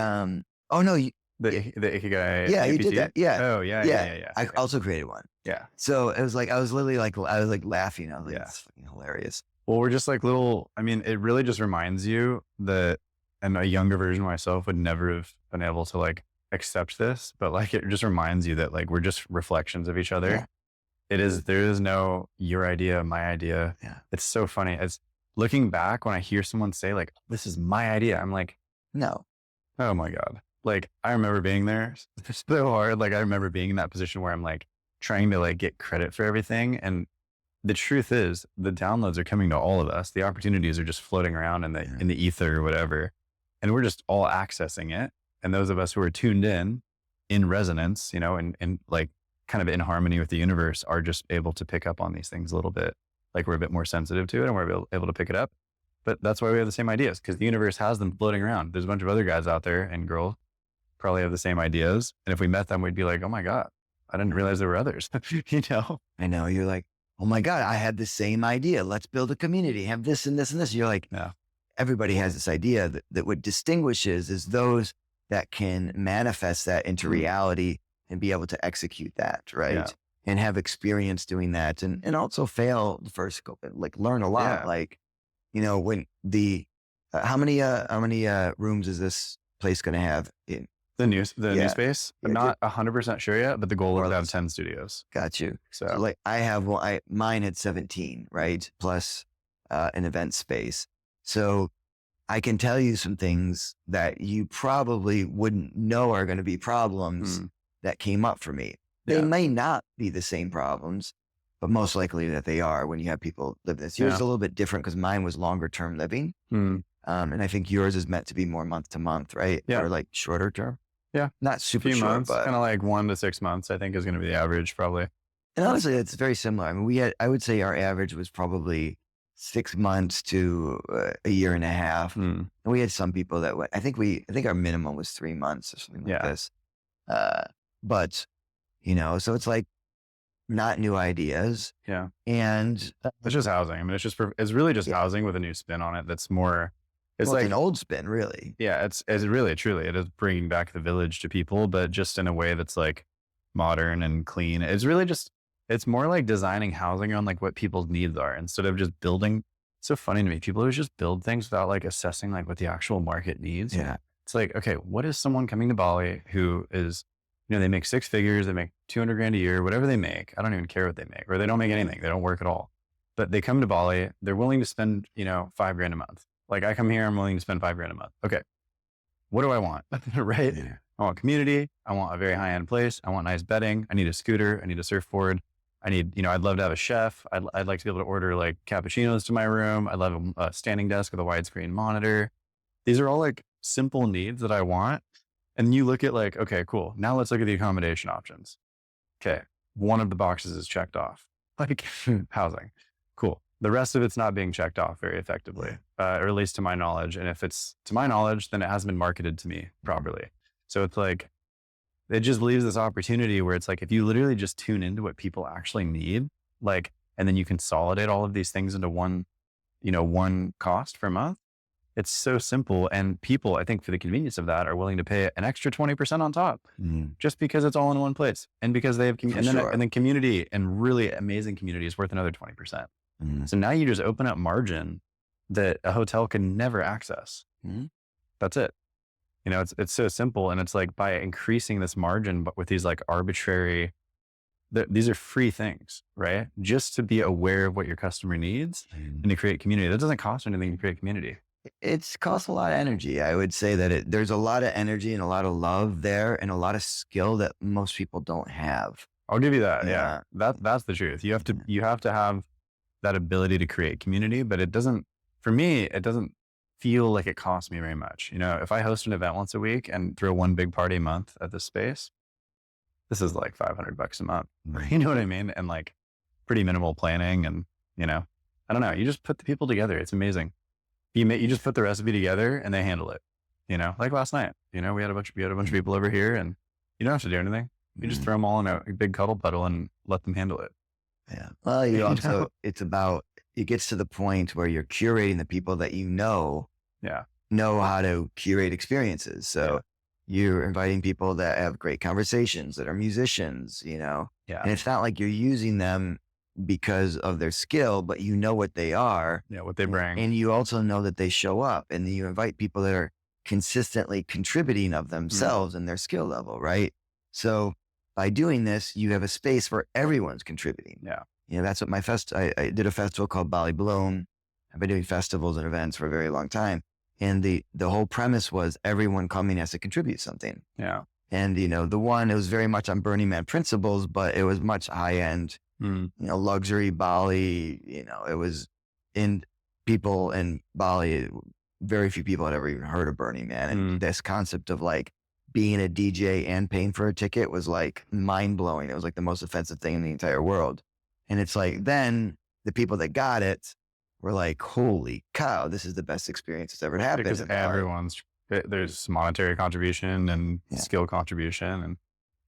oh no, the Ikigai yeah, APT? you did that. Yeah. Oh yeah. I also created one. Yeah. So it was like, I was literally like, I was like laughing. I was like, it's fucking hilarious. Well, we're just like it really just reminds you that, and a younger version of myself would never have been able to like accept this, but like, it just reminds you that like, we're just reflections of each other. There is no your idea, my idea. It's so funny. It's looking back when I hear someone say like, this is my idea. I'm like, no. Oh my God. Like, I remember being there. It's so hard. Like, I remember being in that position where I'm like trying to like get credit for everything. And the truth is the downloads are coming to all of us. The opportunities are just floating around in the ether or whatever. And we're just all accessing it. And those of us who are tuned in resonance, and like kind of in harmony with the universe are just able to pick up on these things a little bit. Like, we're a bit more sensitive to it and we're able to pick it up. But that's why we have the same ideas, because the universe has them floating around. There's a bunch of other guys out there and girls probably have the same ideas. And if we met them, we'd be like, oh my God, I didn't realize there were others. I know. You're like, oh my God, I had the same idea. Let's build a community, have this and this and this. You're like, everybody has this idea that what distinguishes is those that can manifest that into reality and be able to execute that. Right. And have experience doing that and also fail the first scope, like learn a lot. Like, when how many rooms is this place going to have in the new space? I'm not 100% sure yet, but the goal is to have 10 studios. Got you. So like mine had 17, right? Plus an event space. So I can tell you some things that you probably wouldn't know are going to be problems that came up for me. They may not be the same problems, but most likely that they are when you have people live this. Yours is a little bit different because mine was longer term living. And I think yours is meant to be more month to month, right? Yeah. Or like shorter term. Yeah. Not super short, months, but kind of like 1 to 6 months, I think is going to be the average probably. And honestly, it's very similar. I mean, I would say our average was probably 6 months to a year and a half. And we had some people that went, I think our minimum was 3 months or something like this. But so it's like not new ideas. Yeah. And it's just housing. I mean, it's really just housing with a new spin on it. That's more, it's like an old spin, really. Yeah. It's really, truly, it is bringing back the village to people, but just in a way that's like modern and clean. It's really just, it's more like designing housing on like what people's needs are instead of just building. It's so funny to me. People who just build things without like assessing like what the actual market needs. Yeah. It's like, okay, what is someone coming to Bali who is, they make 6 figures, they make 200 grand a year, whatever they make. I don't even care what they make, or they don't make anything. They don't work at all, but they come to Bali. They're willing to spend, $5 grand a month. Like, I come here, I'm willing to spend $5 grand a month. Okay. What do I want? Right. Yeah. I want community. I want a very high end place. I want nice bedding. I need a scooter. I need a surfboard. I need, I'd love to have a chef. I'd like to be able to order like cappuccinos to my room. I'd love a standing desk with a widescreen monitor. These are all like simple needs that I want. And you look at like, okay, cool. Now let's look at the accommodation options. Okay. One of the boxes is checked off, like housing. Cool. The rest of it's not being checked off very effectively, or at least to my knowledge. And if it's to my knowledge, then it hasn't been marketed to me properly. So it's like, it just leaves this opportunity where it's like, if you literally just tune into what people actually need, like, and then you consolidate all of these things into one cost per month. It's so simple. And people, I think for the convenience of that, are willing to pay an extra 20% on top just because it's all in one place. And because they have, and then community, and really amazing community, is worth another 20%. So now you just open up margin that a hotel can never access. That's it. It's so simple. And it's like, by increasing this margin, but with these like arbitrary, these are free things, right? Just to be aware of what your customer needs and to create community. That doesn't cost anything to create community. It's costs a lot of energy. I would say that there's a lot of energy and a lot of love there and a lot of skill that most people don't have. I'll give you that. Yeah. That's the truth. You have to have that ability to create community, but for me, it doesn't feel like it costs me very much. If I host an event once a week and throw one big party a month at this space, this is like $500 a month. You know what I mean? And like pretty minimal planning. And you know, I don't know. You just put the people together. It's amazing. You just put the recipe together and they handle it, you know, like last night, you know, we had a bunch of people over here and you don't have to do anything. You just throw them all in a big cuddle puddle and let them handle it. Yeah. Well, you also, it gets to the point where you're curating the people that Yeah. know how to curate experiences. So you're inviting people that have great conversations, that are musicians, you know, and it's not like you're using them because of their skill, but you know what they are. Yeah. What they bring. And you also know that they show up, and you invite people that are consistently contributing of themselves and their skill level. Right. So by doing this, you have a space where everyone's contributing. Yeah. You know, that's what I did a festival called Bali Blown. I've been doing festivals and events for a very long time. And the whole premise was everyone coming has to contribute something. Yeah. And, you know, it was very much on Burning Man principles, but it was much high end, you know, luxury Bali, you know, it was in people in Bali, very few people had ever even heard of Burning Man. And this concept of like being a DJ and paying for a ticket was like mind blowing. It was like the most offensive thing in the entire world. And it's like, then the people that got it were like, holy cow, this is the best experience that's ever happened. Because there's monetary contribution and skill contribution. And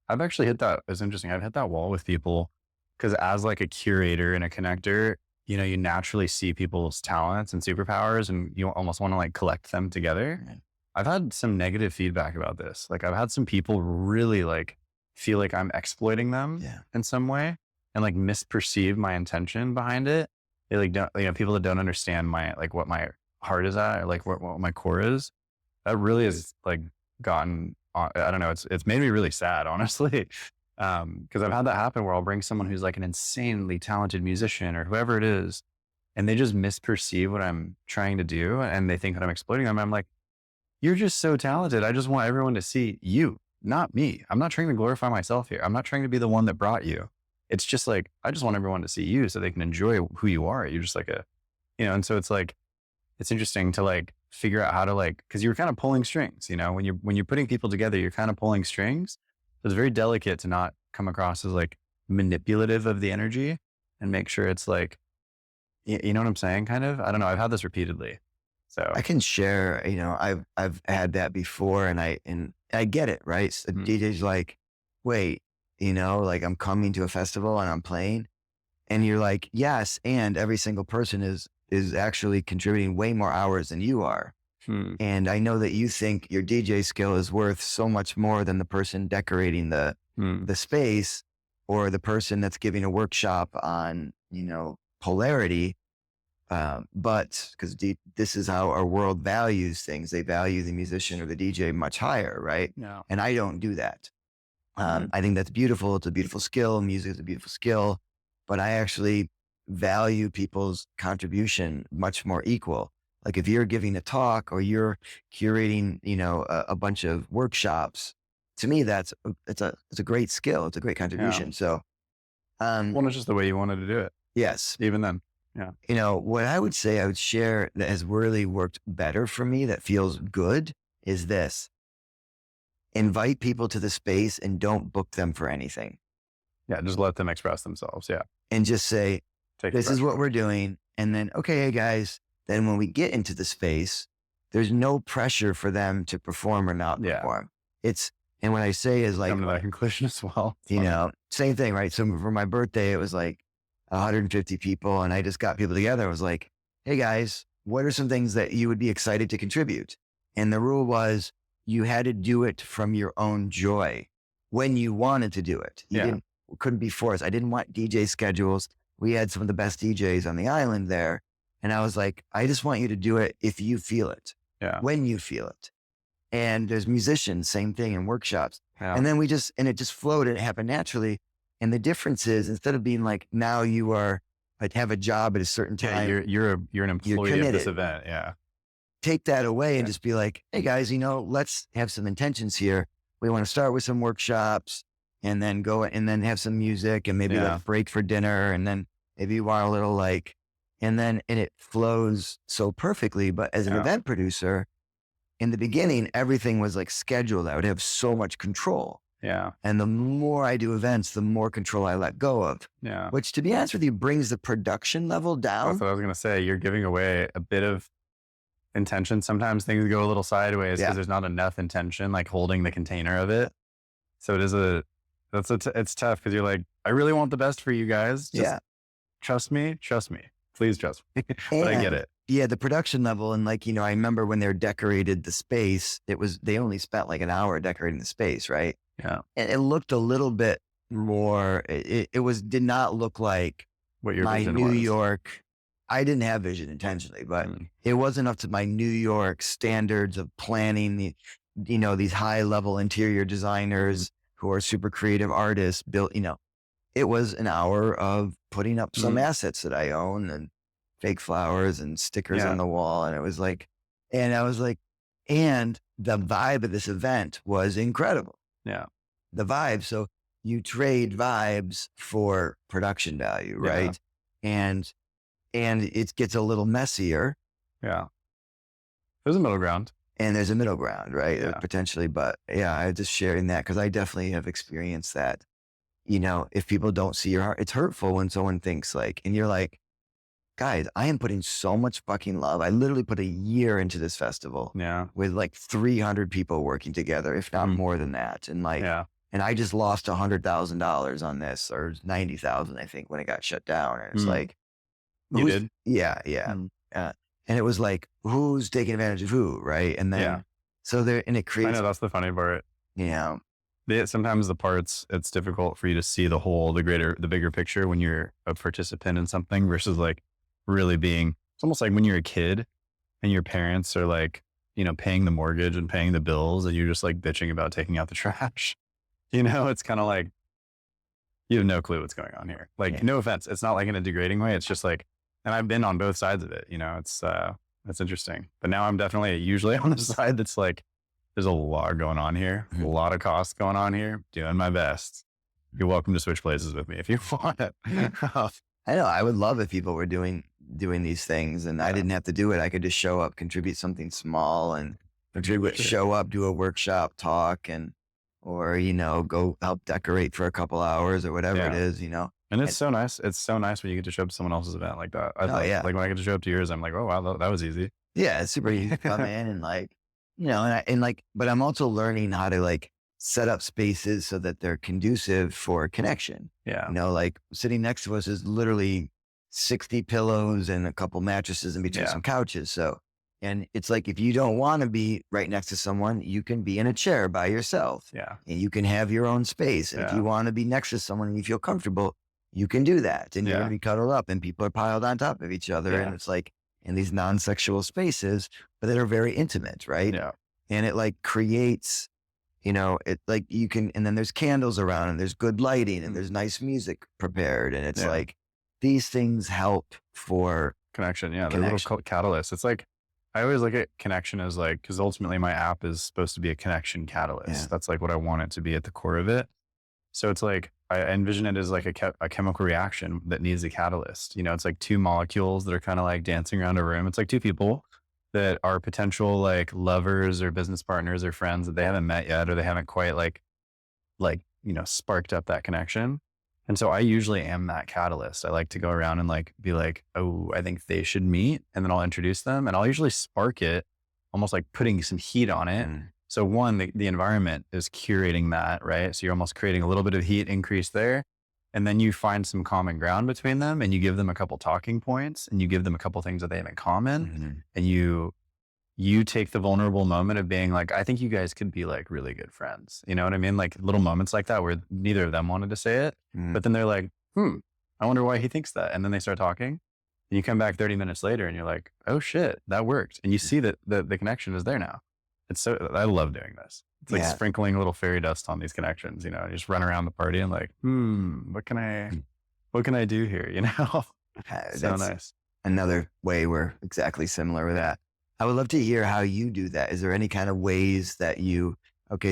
I've actually hit that. It's interesting. I've hit that wall with people because as like a curator and a connector, you know, you naturally see people's talents and superpowers and you almost want to like collect them together. Right. I've had some negative feedback about this. Like I've had some people really like feel like I'm exploiting them in some way and like misperceive my intention behind it. They like don't, you know, people that don't understand my, like what my heart is at or like what my core is. That really has like gotten, I don't know. It's made me really sad, honestly. Cause I've had that happen where I'll bring someone who's like an insanely talented musician or whoever it is, and they just misperceive what I'm trying to do. And they think that I'm exploiting them. I'm like, you're just so talented. I just want everyone to see you, not me. I'm not trying to glorify myself here. I'm not trying to be the one that brought you. It's just like, I just want everyone to see you so they can enjoy who you are. You're just like you know, and so it's like, it's interesting to like figure out how to like, cause you're kind of pulling strings, you know, when you're putting people together, you're kind of pulling strings. So it's very delicate to not come across as like manipulative of the energy and make sure it's like, you know what I'm saying? Kind of, I don't know. I've had this repeatedly. So I can share, you know, I've had that before and I get it, right? So DJ's like, wait, you know, like I'm coming to a festival and I'm playing and you're like, yes. And every single person is actually contributing way more hours than you are. And I know that you think your DJ skill is worth so much more than the person decorating the space or the person that's giving a workshop on, you know, polarity. But because this is how our world values things. They value the musician or the DJ much higher, right? No. And I don't do that. I think that's beautiful. It's a beautiful skill. Music is a beautiful skill, but I actually value people's contribution much more equal. Like if you're giving a talk or you're curating, you know, a bunch of workshops, to me, it's a great skill. It's a great contribution. Yeah. So, well, it's just the way you wanted to do it. Yes. Even then. Yeah. You know, what I would say I would share that has really worked better for me that feels good is this. Invite people to the space and don't book them for anything. Yeah. Just let them express themselves. Yeah. And just say, this is what we're doing. And then, okay, hey guys, then when we get into the space, there's no pressure for them to perform or not perform. And what I say is like, come to that conclusion as well. You know, same thing, right? So for my birthday, it was like 150 people and I just got people together. I was like, hey guys, what are some things that you would be excited to contribute? And the rule was you had to do it from your own joy when you wanted to do it. You couldn't be forced. I didn't want DJ schedules. We had some of the best DJs on the island there. And I was like, I just want you to do it if you feel it, when you feel it. And there's musicians, same thing in workshops. Yeah. And then it just flowed and it happened naturally. And the difference is instead of being like, now you are, like have a job at a certain time. Yeah, you're an employee of this event. Yeah. Take that away and just be like, hey guys, you know, let's have some intentions here. We want to start with some workshops and then go and then have some music and maybe like break for dinner. And then maybe you want a little like, and it flows so perfectly. But as an event producer, in the beginning, everything was like scheduled. I would have so much control. Yeah. And the more I do events, the more control I let go of. Yeah. Which, to be honest with you, brings the production level down. That's what I was going to say. You're giving away a bit of intention. Sometimes things go a little sideways because there's not enough intention, like holding the container of it. So it is it's tough because you're like, I really want the best for you guys. Just trust me. Please trust me. But I get it. Yeah, the production level. And like, I remember when they decorated the space, they only spent like an hour decorating the space, right? Yeah. And it looked a little bit more, did not look like what your my vision New was. York. I didn't have vision intentionally, but it wasn't up to my New York standards of planning. These high level interior designers who are super creative artists built, it was an hour of putting up some assets that I own and fake flowers and stickers on the wall. And it was like, and I was like, and the vibe of this event was incredible. Yeah. The vibe. So you trade vibes for production value, right? And it gets a little messier. Yeah. There's a middle ground. And there's a middle ground, right? Yeah. Potentially. But yeah, I was just sharing that because I definitely have experienced that. If people don't see your heart, it's hurtful when someone thinks like, and you're like, guys, I am putting so much fucking love. I literally put a year into this festival with like 300 people working together, if not more than that. And like, and I just lost $100,000 on this, or 90,000, I think, when it got shut down. And it's like, you did? Yeah. And it was like, who's taking advantage of who? Right. And then, so there, and it creates, I know that's the funny part. Yeah. Sometimes the parts, it's difficult for you to see the whole, the bigger picture when you're a participant in something versus like really being, it's almost like when you're a kid and your parents are like, paying the mortgage and paying the bills and you're just like bitching about taking out the trash. It's kind of like, you have no clue what's going on here. Like, no offense. It's not like in a degrading way. It's just like, and I've been on both sides of it, it's interesting. But now I'm definitely usually on the side that's like, there's a lot going on here, a lot of costs going on here, doing my best. You're welcome to switch places with me if you want it. I know. I would love if people were doing these things and I didn't have to do it. I could just show up, contribute something small and show up, do a workshop, talk, or go help decorate for a couple hours or whatever it is, And it's so nice. It's so nice when you get to show up to someone else's event like that. Like when I get to show up to yours, I'm like, oh wow, that was easy. Yeah, it's super easy to come in and like, but I'm also learning how to like set up spaces so that they're conducive for connection. Yeah. Like sitting next to us is literally 60 pillows and a couple mattresses in between some couches. So, and it's like, if you don't want to be right next to someone, you can be in a chair by yourself. Yeah. And you can have your own space. And if you want to be next to someone and you feel comfortable, you can do that. And you're going to be cuddled up and people are piled on top of each other. And it's like in these non-sexual spaces, but that are very intimate. Right. Yeah. And it like creates, it like you can, and then there's candles around and there's good lighting and there's nice music prepared. And it's like, these things help for connection. Yeah. They're little catalysts. It's like, I always look at connection as like, because ultimately my app is supposed to be a connection catalyst. That's like what I want it to be at the core of it. So it's like, I envision it as like a chemical reaction that needs a catalyst. It's like two molecules that are kind of like dancing around a room. It's like two people that are potential like lovers or business partners or friends that they haven't met yet, or they haven't quite sparked up that connection. And so I usually am that catalyst. I like to go around and like be like, oh, I think they should meet. And then I'll introduce them and I'll usually spark it, almost like putting some heat on it. So one, the environment is curating that, right? So you're almost creating a little bit of heat increase there. And then you find some common ground between them and you give them a couple talking points and you give them a couple things that they have in common. And you take the vulnerable moment of being like, I think you guys could be like really good friends. You know what I mean? Like little moments like that where neither of them wanted to say it, but then they're like, I wonder why he thinks that. And then they start talking and you come back 30 minutes later and you're like, oh shit, that worked. And you see that the connection is there now. I love doing this. It's like sprinkling a little fairy dust on these connections, you just run around the party and like, what can I do here? So nice. Another way we're exactly similar with that. I would love to hear how you do that. Is there any kind of ways that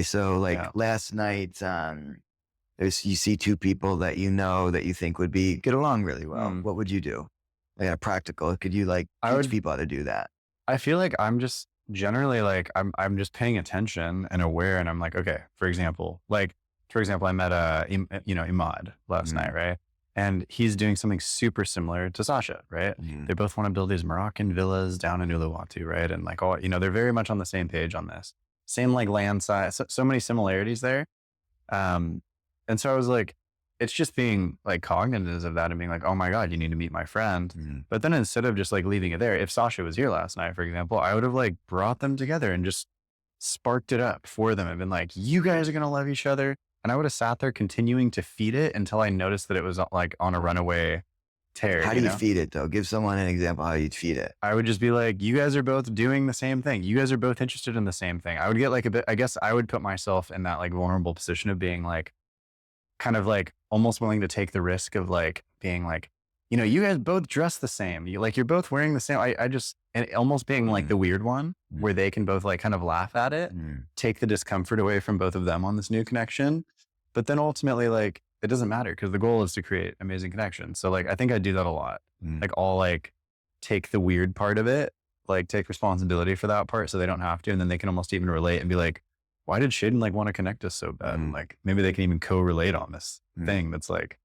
so like last night, you see two people that that you think would get along really well. What would you do? Like a practical, could you like teach people how to do that? I feel like I'm just generally like, I'm just paying attention and aware. And I'm like, okay, for example, like for example, I met, Imad last night, right? And he's doing something super similar to Sasha, right? They both want to build these Moroccan villas down in Uluwatu, right? And like all, they're very much on the same page on this. Same like land size, so many similarities there. And so I was like, it's just being like cognizant of that and being like, oh my God, you need to meet my friend. But then instead of just like leaving it there, if Sasha was here last night, for example, I would have like brought them together and just sparked it up for them and been like, you guys are going to love each other. And I would have sat there continuing to feed it until I noticed that it was like on a runaway tear. How do you feed it though? Give someone an example how you'd feed it. I would just be like, you guys are both doing the same thing. You guys are both interested in the same thing. I would get like a bit, I guess I would put myself in that like vulnerable position of being like, kind of like almost willing to take the risk of like being like, you guys both dress the same. You're both wearing the same. I just, and almost being like the weird one where they can both like kind of laugh at it, take the discomfort away from both of them on this new connection. But then ultimately like, it doesn't matter because the goal is to create amazing connections. So like, I think I do that a lot. Like I'll like take the weird part of it, like take responsibility for that part so they don't have to. And then they can almost even relate and be like, why did Shaiden like want to connect us so bad? And like, maybe they can even co-relate on this thing that's like,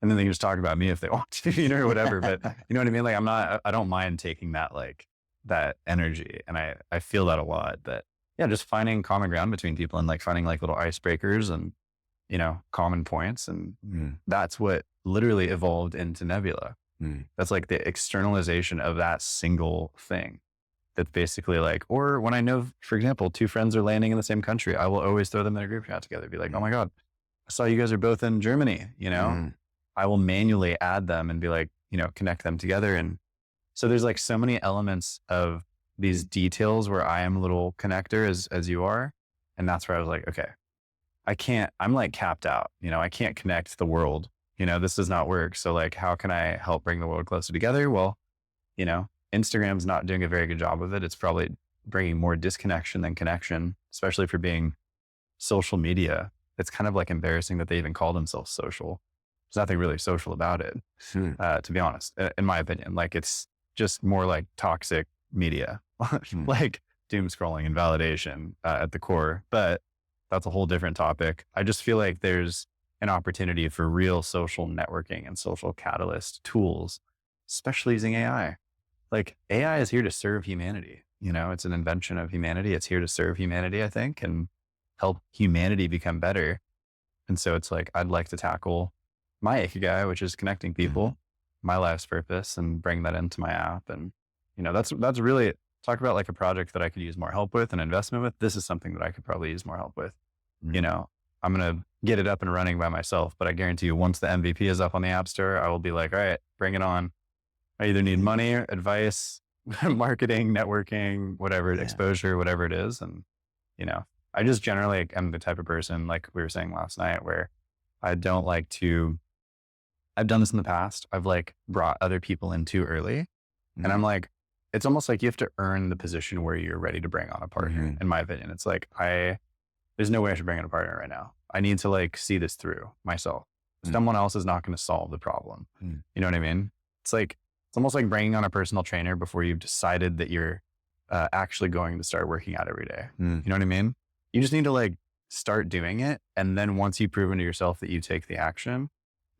and then they can just talk about me if they want to, or whatever. But you know what I mean? Like I don't mind taking that, like that energy. And I feel that a lot, that yeah, just finding common ground between people and like finding like little icebreakers and, common points. And that's what literally evolved into Nebula. That's like the externalization of that single thing. That's basically like, or when I know, for example, two friends are landing in the same country, I will always throw them in a group chat together. Be like, oh my God, I saw you guys are both in Germany, I will manually add them and be like, connect them together. And so there's like so many elements of these details where I am a little connector as you are. And that's where I was like, okay, I'm like capped out, I can't connect the world, this does not work. So like, how can I help bring the world closer together? Well, Instagram's not doing a very good job of it. It's probably bringing more disconnection than connection, especially for being social media. It's kind of like embarrassing that they even call themselves social. There's nothing really social about it, to be honest, in my opinion. Like it's just more like toxic media, like doom scrolling and validation at the core. But that's a whole different topic. I just feel like there's an opportunity for real social networking and social catalyst tools, especially using AI. Like AI is here to serve humanity. It's an invention of humanity. It's here to serve humanity, I think, and help humanity become better. And so it's like, I'd like to tackle my ikigai, which is connecting people, my life's purpose, and bring that into my app. And, that's really, talk about like a project that I could use more help with and investment with. This is something that I could probably use more help with. I'm going to get it up and running by myself, but I guarantee you once the MVP is up on the App Store, I will be like, all right, bring it on. I either need money, advice, marketing, networking, whatever, exposure, whatever it is. And, I just generally am the type of person, like we were saying last night, where I don't like to, I've done this in the past. I've like brought other people in too early. And I'm like, it's almost like you have to earn the position where you're ready to bring on a partner. In my opinion, it's like, there's no way I should bring in a partner right now. I need to like see this through myself. Someone else is not going to solve the problem. You know what I mean? It's like, it's almost like bringing on a personal trainer before you've decided that you're actually going to start working out every day. You know what I mean? You just need to like start doing it. And then once you've proven to yourself that you take the action,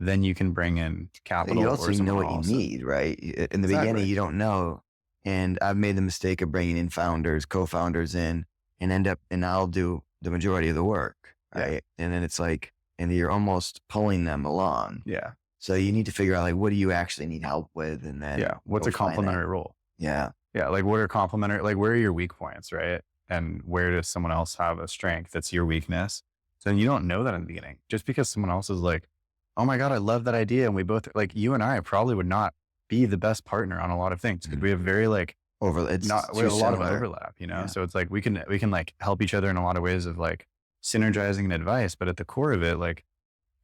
then you can bring in capital. You also know what you need, right? In the beginning, you don't know. And I've made the mistake of bringing in founders, co-founders in and I'll do the majority of the work. Right. And then it's like, and you're almost pulling them along. Yeah. So you need to figure out like, what do you actually need help with? And then what's a complementary role? Yeah. Like what are complementary, like where are your weak points, right? And where does someone else have a strength that's your weakness? So you don't know that in the beginning. Just because someone else is like, oh my God, I love that idea. And we both, like you and I probably would not be the best partner on a lot of things because we have very like, we have a lot of overlap, So it's like, we can like help each other in a lot of ways of like synergizing and advice. But at the core of it, like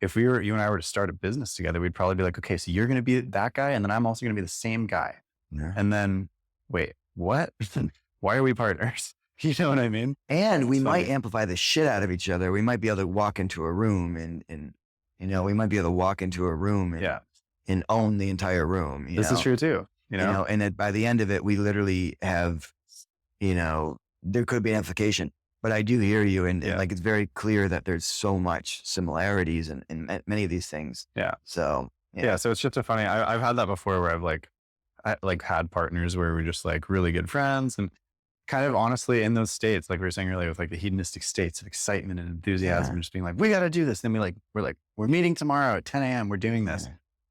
if you and I were to start a business together, we'd probably be like, okay, so you're going to be that guy. And then I'm also going to be the same guy. Yeah. And then wait, what? Why are we partners? You know what I mean? And we might amplify the shit out of each other. We might be able to walk into a room and we might be able to walk into a room and own the entire room. This is true too. And that by the end of it, we literally have, there could be an amplification. but I do hear you. And like, it's very clear that there's so much similarities in many of these things. Yeah. So, yeah. So it's just a funny, I've had that before where I had partners where we're just like really good friends and kind of honestly in those states, like we were saying earlier, with like the hedonistic states of excitement and enthusiasm, and just being like, we got to do this. Then we're meeting tomorrow at 10 a.m. We're doing this.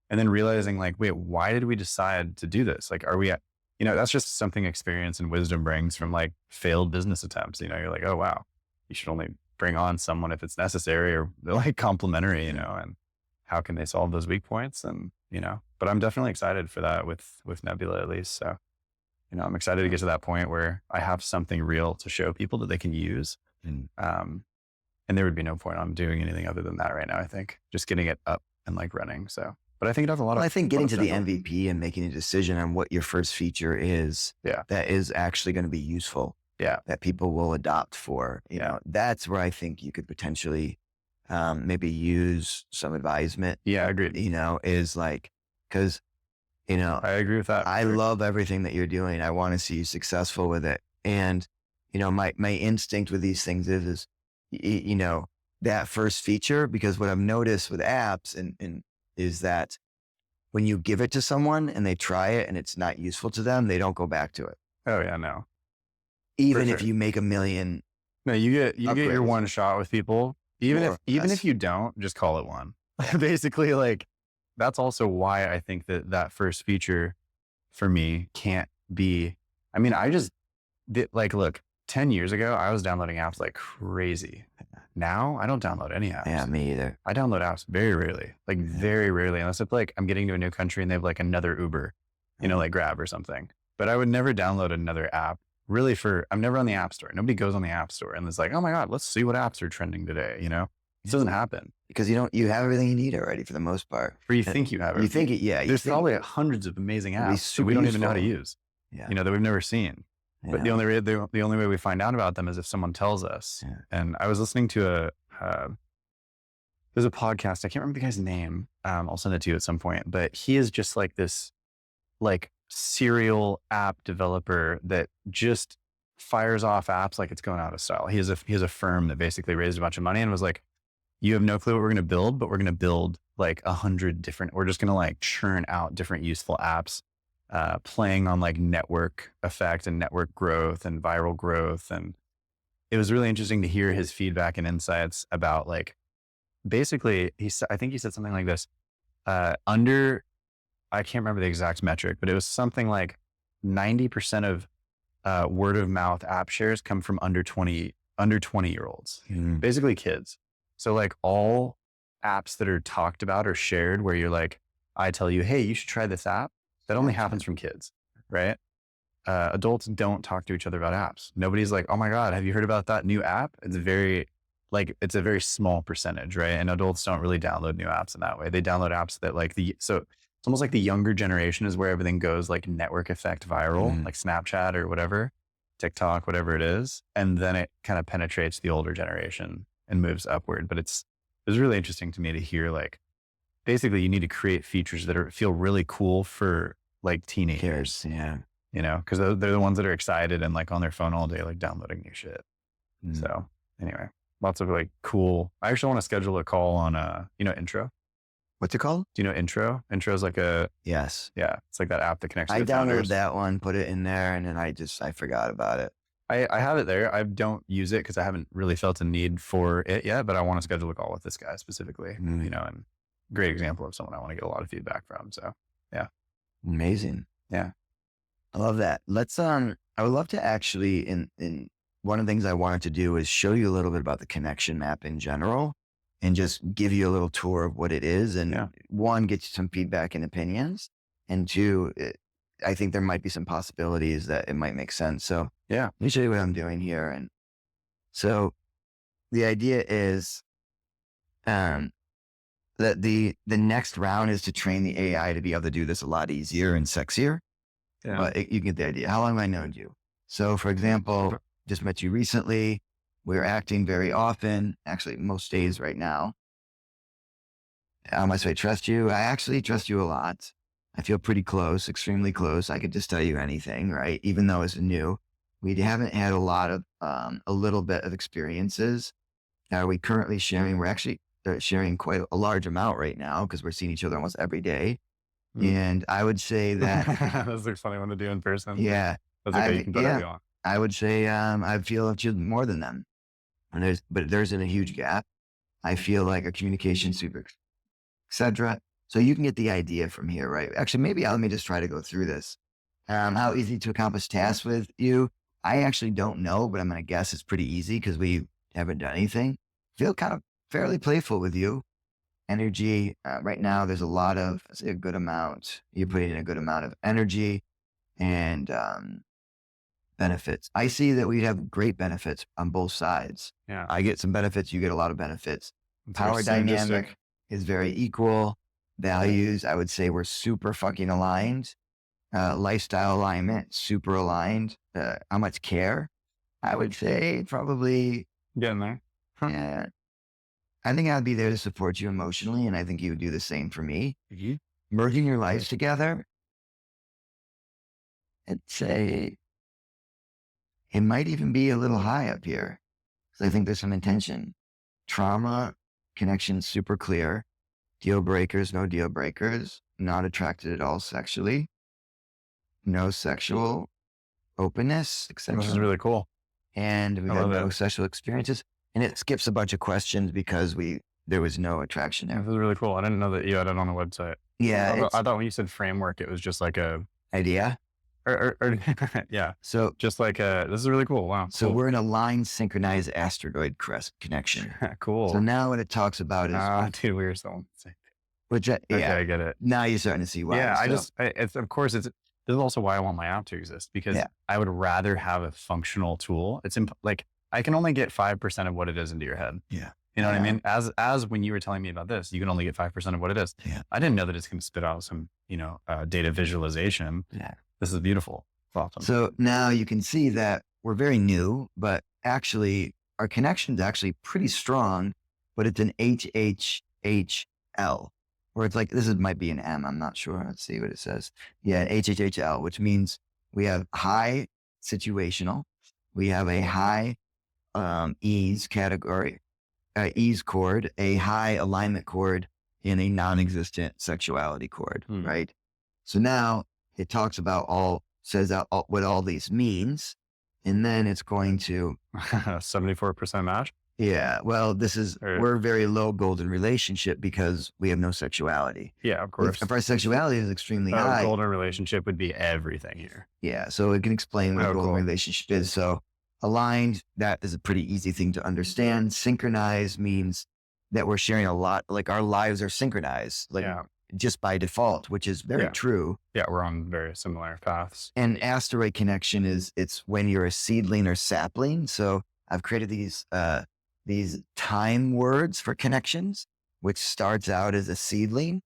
And then realizing like, wait, why did we decide to do this? Like, are we at, that's just something experience and wisdom brings from like failed business attempts. You're like, oh, wow, you should only bring on someone if it's necessary or they're like complementary, and how can they solve those weak points? And, but I'm definitely excited for that with Nebula at least. So, I'm excited to get to that point where I have something real to show people that they can use. And there would be no point on doing anything other than that right now. I think just getting it up and like running. So, but I think it has a lot of, I think getting to the MVP and making a decision on what your first feature is, that is actually going to be useful. Yeah. That people will adopt for, that's where I think you could potentially, maybe use some advisement. Yeah, agreed. Is like, cause I agree with that. I love everything that you're doing. I want to see you successful with it. And, my instinct with these things is, that first feature, because what I've noticed with apps and is that when you give it to someone and they try it and it's not useful to them, they don't go back to it. Oh yeah, no. Even if you make $1 million. No, you get your one shot with people. Even if you don't, just call it one. Basically, like, that's also why I think that first feature for me can't be, I just did, like, look, 10 years ago, I was downloading apps like crazy. Now I don't download any apps. Yeah, me either. I download apps very rarely, very rarely, unless it's like I'm getting to a new country and they have like another Uber, like Grab or something. But I would never download another app really I'm never on the App Store. Nobody goes on the App Store and it's like, oh my God, let's see what apps are trending today. It doesn't happen. Because you have everything you need already for the most part. Or you think you have it. You think it, yeah. There's probably hundreds of amazing apps that we don't even know how to use, that we've never seen. But the only way we find out about them is if someone tells us. Yeah. And I was listening to there's a podcast. I can't remember the guy's name. I'll send it to you at some point, but he is just like this, like, serial app developer that just fires off apps like it's going out of style. He has a firm that basically raised a bunch of money and was like, you have no clue what we're going to build, but we're going to build like 100 different, we're just going to like churn out different useful apps, playing on like network effect and network growth and viral growth. And it was really interesting to hear his feedback and insights about, like, basically I think he said something like this, I can't remember the exact metric, but it was something like 90% of word of mouth app shares come from under 20-year-olds, basically kids. So like all apps that are talked about or shared where you're like, I tell you, hey, you should try this app. That only happens from kids, right? Adults don't talk to each other about apps. Nobody's like, oh my God, have you heard about that new app? It's a very small percentage, right? And adults don't really download new apps in that way. They download apps that so it's almost like the younger generation is where everything goes like network effect viral, like Snapchat or whatever, TikTok, whatever it is. And then it kind of penetrates the older generation and moves upward. But it was really interesting to me to hear, like, basically you need to create features that feel really cool for like teenagers. Yeah. Because they're the ones that are excited and like on their phone all day, like downloading new shit. So anyway, lots of like cool. I actually want to schedule a call on Intro. What's it called? Do you know Intro? Intro is like yes. Yeah. It's like that app that connects to I the downloaded founders. that one, put it in there, and then I forgot about it. I have it there. I don't use it because I haven't really felt a need for it yet, but I want to schedule a call with this guy specifically, and great example of someone I want to get a lot of feedback from. So yeah. Amazing. Yeah. I love that. Let's, I would love to actually, in one of the things I wanted to do is show you a little bit about the connection map in general and just give you a little tour of what it is. And one, get you some feedback and opinions. And two, I think there might be some possibilities that it might make sense. So let me show you what I'm doing here. And so the idea is, that the next round is to train the AI to be able to do this a lot easier and sexier. Yeah. But you get the idea. How long have I known you? So for example, just met you recently. We're acting very often, actually most days right now. How much do I trust you? I actually trust you a lot. I feel pretty close, extremely close. I could just tell you anything, right? Even though it's new. We haven't had a lot of, a little bit of experiences. Are we currently sharing? We're actually sharing quite a large amount right now because we're seeing each other almost every day. And I would say that, Those are funny one to do in person. yeah, That's okay. You can put whatever you want. I would say, I feel like you're more than them. And there's a huge gap. I feel like our communication super, etc. So you can get the idea from here, right? Actually, maybe let me just try to go through this. How easy to accomplish tasks with you? I actually don't know, but I'm going to guess it's pretty easy because we haven't done anything. Feel kind of fairly playful with you. Energy, right now, there's a lot of, I'd say a good amount. You're putting in a good amount of energy and benefits. I see that we have great benefits on both sides. Yeah. I get some benefits. You get a lot of benefits. It's Power very synergistic. dynamic is very equal. Values, I would say we're super fucking aligned. Lifestyle alignment, super aligned. How much care? I would say probably, Getting there. Huh. yeah. I think I'd be there to support you emotionally, and I think you would do the same for me. Merging your lives together, I'd say it might even be a little high up here. So I think there's some intention. Trauma, connection, super clear. Deal breakers, no deal breakers. Not attracted at all sexually. No sexual openness, etc. This is really cool. And we have no sexual experiences. And it skips a bunch of questions because there was no attraction there. This is really cool. I didn't know that you had it on the website. Yeah. I thought when you said framework, it was just like a idea. Or yeah. So just like this is really cool. Wow. So cool. we're in a line synchronized asteroid crest connection. Cool. So now what it talks about is, dude, we were still which okay, I get it. Now you're starting to see why. Yeah, it's of course this is also why I want my app to exist, because I would rather have a functional tool. It's like I can only get 5% of what it is into your head. Yeah. You know what I mean? As when you were telling me about this, you can only get 5% of what it is. Yeah. I didn't know that it's going to spit out some, data visualization. Yeah. This is beautiful. It's awesome. So now you can see that we're very new, but actually our connection is actually pretty strong, but it's an HHHL, where it's like, might be an M. I'm not sure. Let's see what it says. Yeah, HHHL, which means we have high situational. We have a high ease category, ease chord, a high alignment chord, and a non-existent sexuality chord, right? So now it talks about says what all these means, and then it's going to 74% match. Yeah. Well, we're very low golden relationship because we have no sexuality. Yeah, of course. If our sexuality is extremely high. Golden relationship would be everything here. Yeah. So it can explain what a golden relationship is. So aligned, that is a pretty easy thing to understand. Synchronized means that we're sharing a lot, like our lives are synchronized, just by default, which is very true. Yeah, we're on very similar paths. And asteroid connection it's when you're a seedling or sapling. So I've created these time words for connections, which starts out as a seedling.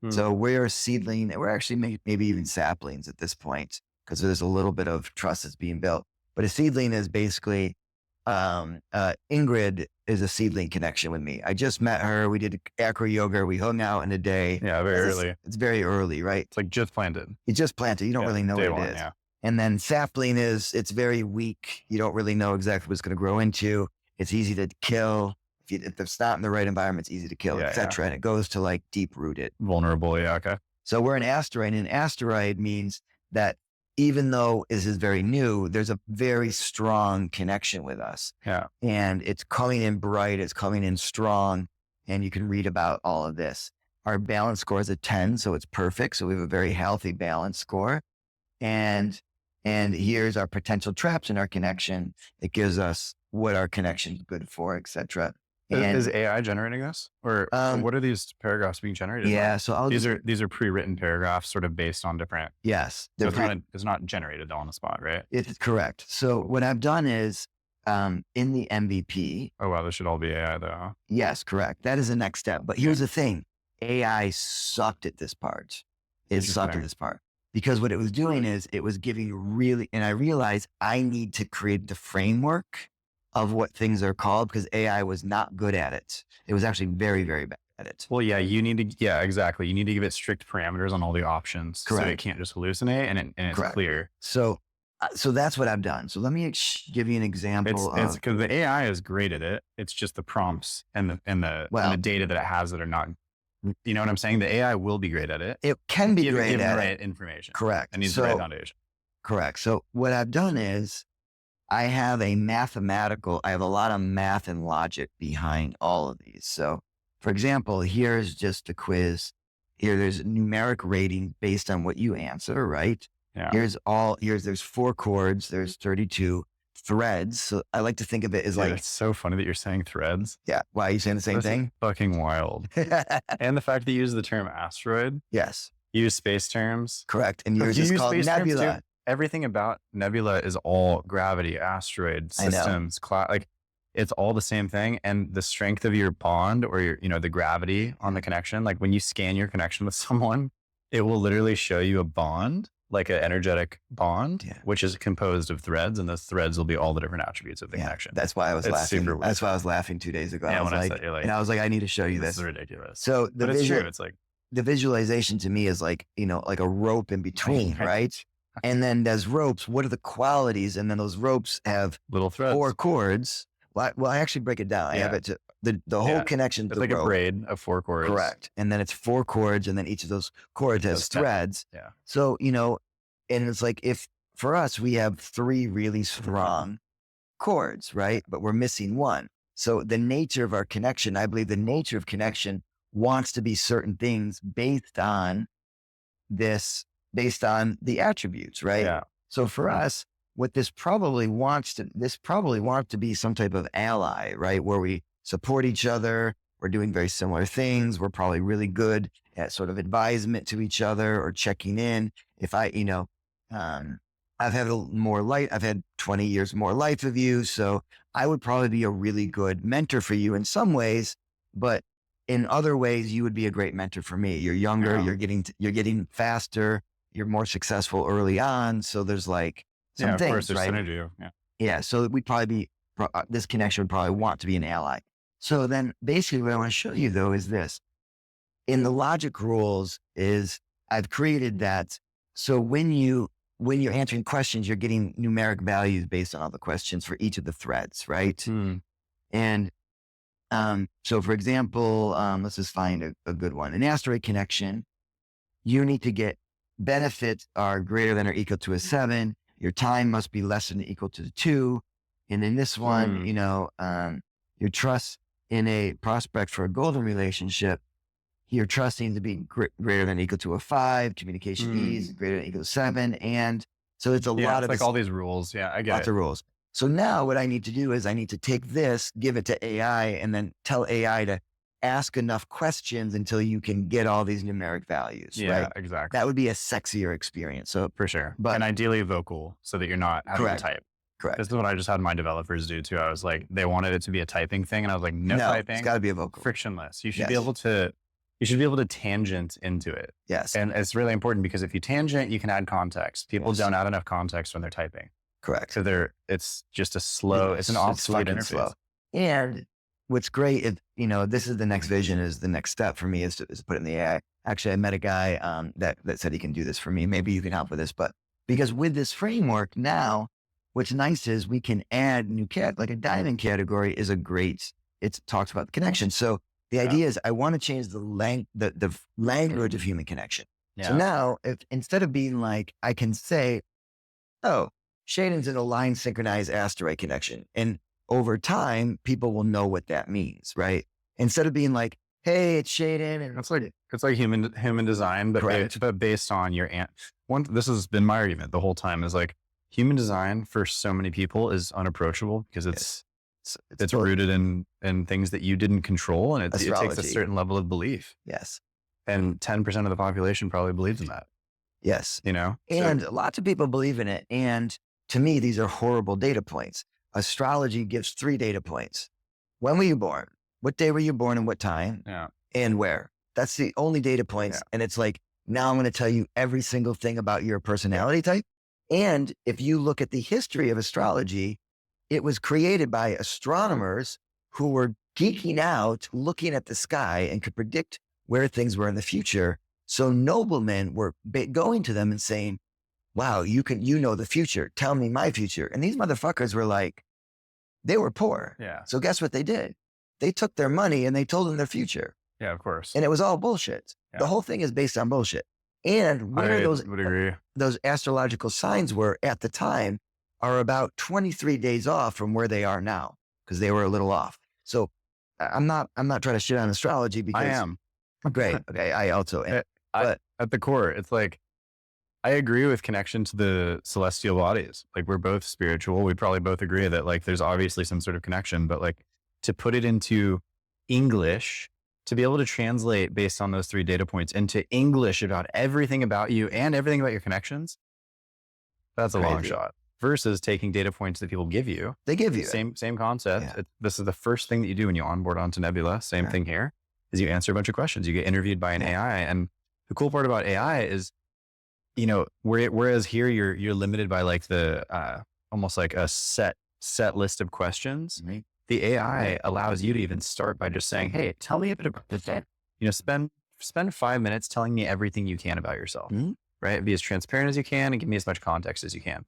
So we're a seedling. We're actually maybe even saplings at this point because there's a little bit of trust that's being built. But a seedling is basically, Ingrid is a seedling connection with me. I just met her. We did acro yoga. We hung out in a day. Yeah, very early. It's very early, right? It's like just planted. It's just planted. You don't really know what it is. Yeah. And then sapling it's very weak. You don't really know exactly what it's going to grow into. It's easy to kill. If it's not in the right environment, it's easy to kill, etc. And it goes to like deep rooted. Vulnerable. Yeah. Okay. So we're an asteroid, and an asteroid means that even though this is very new, there's a very strong connection with us. Yeah. And it's coming in bright, it's coming in strong, and you can read about all of this. Our balance score is a 10, so it's perfect. So we have a very healthy balance score. And here's our potential traps in our connection. It gives us what our connection is good for, etc. Is AI generating this, or what are these paragraphs being generated? Yeah, by? so these are pre-written paragraphs, sort of based on different. Yes, so it's not generated on the spot, right? It's correct. So what I've done is in the MVP. Oh wow, this should all be AI though. Huh? Yes, correct. That is the next step. But here's the thing: AI sucked at this part. It sucked at this part. Because what it was doing is it was giving and I realized I need to create the framework of what things are called because AI was not good at it. It was actually very, very bad at it. Well, yeah, exactly. You need to give it strict parameters on all the options. Correct. So it can't just hallucinate and it's clear. So So that's what I've done. So let me give you an example It's of, because the AI is great at it. It's just the prompts and the data that it has that are not, you know what I'm saying? The AI will be great at it. it can be Give great the at right it. information. Correct. It needs the right foundation. Correct. So what I've done is I have I have a lot of math and logic behind all of these. So for example, here's just a quiz. Here, there's a numeric rating based on what you answer, right? Yeah. There's 4 chords, there's 32 threads. So I like to think of it as like, it's so funny that you're saying threads. yeah. Why are you saying the same This is thing? fucking wild. And the fact that you use the term asteroid, Yes, you use space terms. correct. And yours You is use called space terms too. nebula. Everything about nebula is all gravity, asteroid, I know. systems, like it's all the same thing. And the strength of your bond or your, the gravity on the connection, like when you scan your connection with someone, it will literally show you a bond, like an energetic bond, which is composed of threads, and those threads will be all the different attributes of the connection. That's why I was laughing. Super weird. That's why I was laughing 2 days ago. Yeah, I was when I like, said, you're like, and I was like, I need to show you this. This is ridiculous. So but it's true. It's like the visualization to me is like, like a rope in between, right? And then there's ropes. What are the qualities? And then those ropes have little threads, 4 chords. Well, I actually break it down. I have it to the whole connection. It's like rope. A braid of 4 chords. Correct. And then it's 4 chords, and then each of those chords has threads. Yeah. So, and it's like, if for us, we have 3 really strong chords, right? But we're missing 1. So the nature of our connection, I believe the nature of connection wants to be certain things based on the attributes, right? Yeah. So for us, what this probably wants to be some type of ally, right? Where we support each other. We're doing very similar things. We're probably really good at sort of advisement to each other or checking in. If I've had I've had 20 years more life of you. So I would probably be a really good mentor for you in some ways, but in other ways, you would be a great mentor for me. You're younger, you're getting faster, you're more successful early on. So there's like some things, of course, there's right? synergy. Yeah. So we'd probably this connection would probably want to be an ally. So then basically what I want to show you though is this. In the logic rules is I've created that. So when you're answering questions, you're getting numeric values based on all the questions for each of the threads, right? And so for example, let's just find a good one. An asteroid connection, you need to get benefits are greater than or equal to a 7. Your time must be less than or equal to 2. And in this one, your trust in a prospect for a golden relationship, your trust needs to be greater than or equal to a 5. Communication ease greater than or equal to 7. And so it's a lot of like all these rules. Yeah, I get lots of rules. So now what I need to do is I need to take this, give it to AI, and then tell AI to ask enough questions until you can get all these numeric values. Yeah, right? exactly. That would be a sexier experience. So for sure. But and ideally vocal so that you're not having to type. Correct. This is what I just had my developers do too. I was like, they wanted it to be a typing thing. And I was like, no typing. It's got to be a vocal. Frictionless. You should be able to tangent into it. Yes. And it's really important because if you tangent, you can add context. People don't add enough context when they're typing. Correct. So it's just a slow, it's an obsolete interface. Slow. And what's great is, this is the next vision, is the next step for me is to put it in the AI. Actually, I met a guy that said he can do this for me. Maybe you can help with this, but because with this framework now, what's nice is we can add new like a diamond category is it talks about the connection. So the idea is I want to change the language of human connection. Yeah. So now if instead of being like, I can say, oh, Shaiden's in a line synchronized asteroid connection. And over time, people will know what that means, right? Instead of being like, hey, it's Shaiden. And it's like human design, but based on your this has been my argument the whole time is like human design for so many people is unapproachable because it's rooted in things that you didn't control. And it takes a certain level of belief. Yes. And 10% of the population probably believes in that. Yes. And lots of people believe in it. And to me, these are horrible data points. Astrology gives 3 data points. When were you born? What day were you born and what time? Yeah. And where? That's the only data points. Yeah. And it's like, now I'm going to tell you every single thing about your personality type. And if you look at the history of astrology, it was created by astronomers who were geeking out, looking at the sky and could predict where things were in the future. So noblemen were going to them and saying, wow, you know the future. Tell me my future. And these motherfuckers were like, they were poor. Yeah. So guess what they did? They took their money and they told them their future. Yeah, of course. And it was all bullshit. Yeah. The whole thing is based on bullshit. And where those astrological signs were at the time are about 23 days off from where they are now, because they were a little off. So I'm not trying to shit on astrology, because I am. Great. Okay. I also am. But at the core, it's like, I agree with connection to the celestial bodies. Like, we're both spiritual. We probably both agree that like there's obviously some sort of connection, but like to put it into English, to be able to translate based on those 3 data points into English about everything about you and everything about your connections, that's a long shot. Versus taking data points that people give you. They give you same concept. Yeah. This is the first thing that you do when you onboard onto Nebula. Same thing here, is you answer a bunch of questions. You get interviewed by an AI. And the cool part about AI is, you know, whereas here you're limited by like the almost like a set list of questions. Mm-hmm. The AI allows you to even start by just saying, hey, tell me a bit about this. You know, spend 5 minutes telling me everything you can about yourself. Mm-hmm. Right? Be as transparent as you can and give me as much context as you can.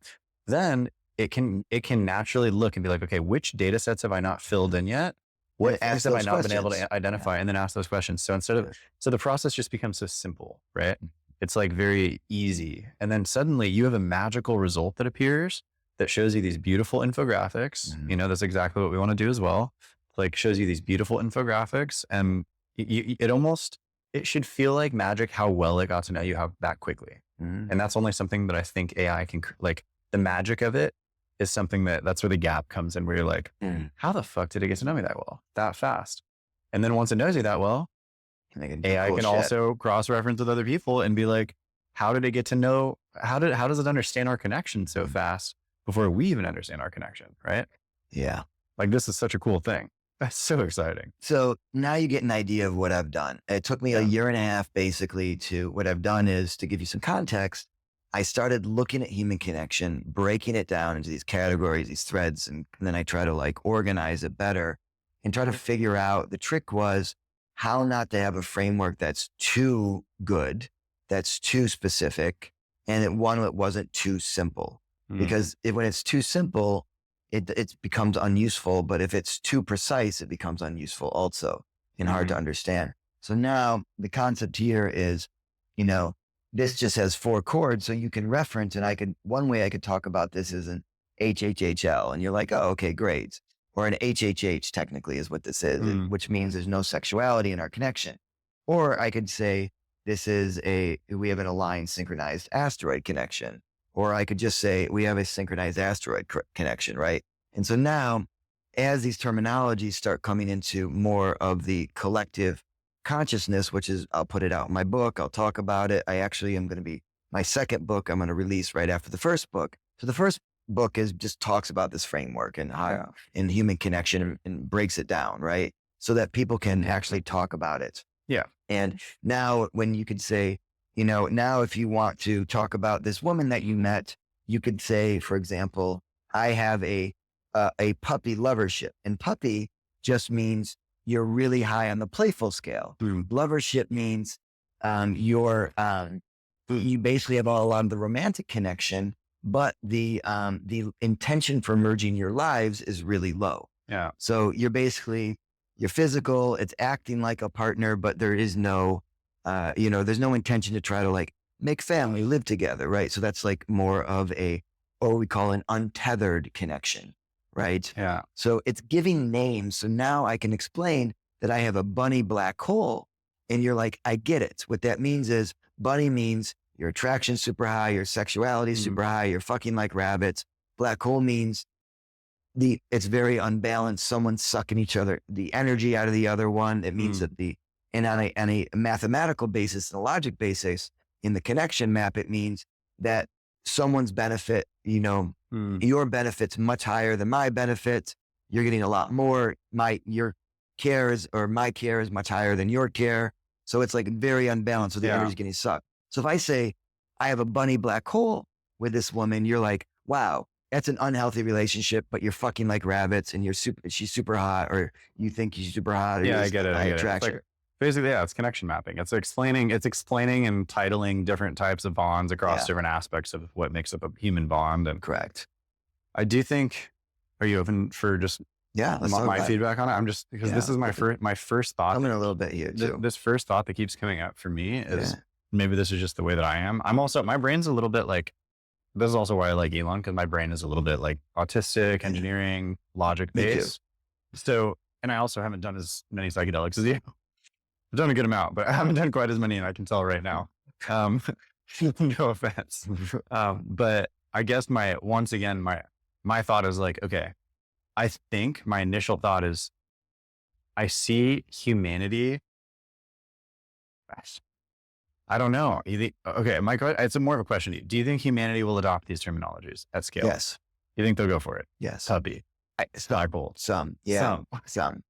Then it can naturally look and be like, okay, which data sets have I not filled in yet? What things have I not been able to identify? And then ask those questions. So so the process just becomes so simple, right? It's like very easy. And then suddenly you have a magical result that appears that shows you these beautiful infographics. Mm-hmm. You know, that's exactly what we want to do as well. Like, shows you these beautiful infographics, and it should feel like magic how well it got to know you that quickly. Mm-hmm. And that's only something that I think AI can, like, the magic of it is something that's where the gap comes in, where you're like, how the fuck did it get to know me that well, that fast? And then once it knows you that well, AI can also cross-reference with other people and be like, how did it get to know, how does it understand our connection so fast before we even understand our connection, right? Yeah. Like, this is such a cool thing. That's so exciting. So now you get an idea of what I've done. It took me a year and a half, basically, to what I've done is, to give you some context, I started looking at human connection, breaking it down into these categories, these threads, and then I try to like organize it better and try to figure out, the trick was how not to have a framework that's too good, that's too specific, and that wasn't too simple. Because when it's too simple, it becomes unuseful. But if it's too precise, it becomes unuseful also and hard to understand. So now the concept here is, you know, this just has 4 chords, so you can reference, and one way I could talk about this is an HHHL, and you're like, oh, okay, great. Or an HHH technically is what this is, which means there's no sexuality in our connection. Or I could say we have an aligned synchronized asteroid connection. Or I could just say we have a synchronized asteroid connection, right? And so now, as these terminologies start coming into more of the collective consciousness, which is, I'll put it out in my book, I'll talk about it. I actually am going to be, my second book I'm going to release right after the first book. So the first book just talks about this framework and how in human connection and breaks it down, right? So that people can actually talk about it. Yeah. And now when you could say, you know, now if you want to talk about this woman that you met, you could say, for example, I have a puppy lovership, and puppy just means you're really high on the playful scale. Lovership means you basically have a lot of the romantic connection, but the intention for merging your lives is really low. Yeah. So you're physical, it's acting like a partner, but there is no, there's no intention to try to like make family, live together, right? So that's like more of what we call an untethered connection. Right? Yeah. So it's giving names. So now I can explain that I have a bunny black hole, and you're like, I get it. What that means is, bunny means your attraction's super high, your sexuality is super high, you're fucking like rabbits. Black hole means it's very unbalanced. Someone's sucking the energy out of the other one. It means that and on a mathematical basis and a logic basis in the connection map, it means that someone's benefit, your benefit's much higher than my benefit. You're getting a lot more. Your care is much higher than your care. So it's like very unbalanced. So the energy's getting sucked. So if I say I have a bunny black hole with this woman, you're like, wow, that's an unhealthy relationship, but you're fucking like rabbits and she's super hot, or you think she's super hot. Or I get it. Attraction. It's Basically, yeah, it's connection mapping. It's explaining and titling different types of bonds across different aspects of what makes up a human bond. And correct. I do think, are you open for just my feedback on it? I'm just, because this is my first thought. I'm in a little bit here too. This first thought that keeps coming up for me is maybe this is just the way that I am. I'm also, my brain's a little bit like, this is also why I like Elon, because my brain is a little bit like autistic, engineering, logic based. So, and I also haven't done as many psychedelics as you. I've done a good amount, but I haven't done quite as many, and I can tell right now. No offense. But I guess my thought is like, okay, I think my initial thought is I see humanity. I don't know. Okay, it's more of a question. Do you think humanity will adopt these terminologies at scale? Yes. You think they'll go for it? Yes. Puppy. Cycle. Some. Yeah. Some.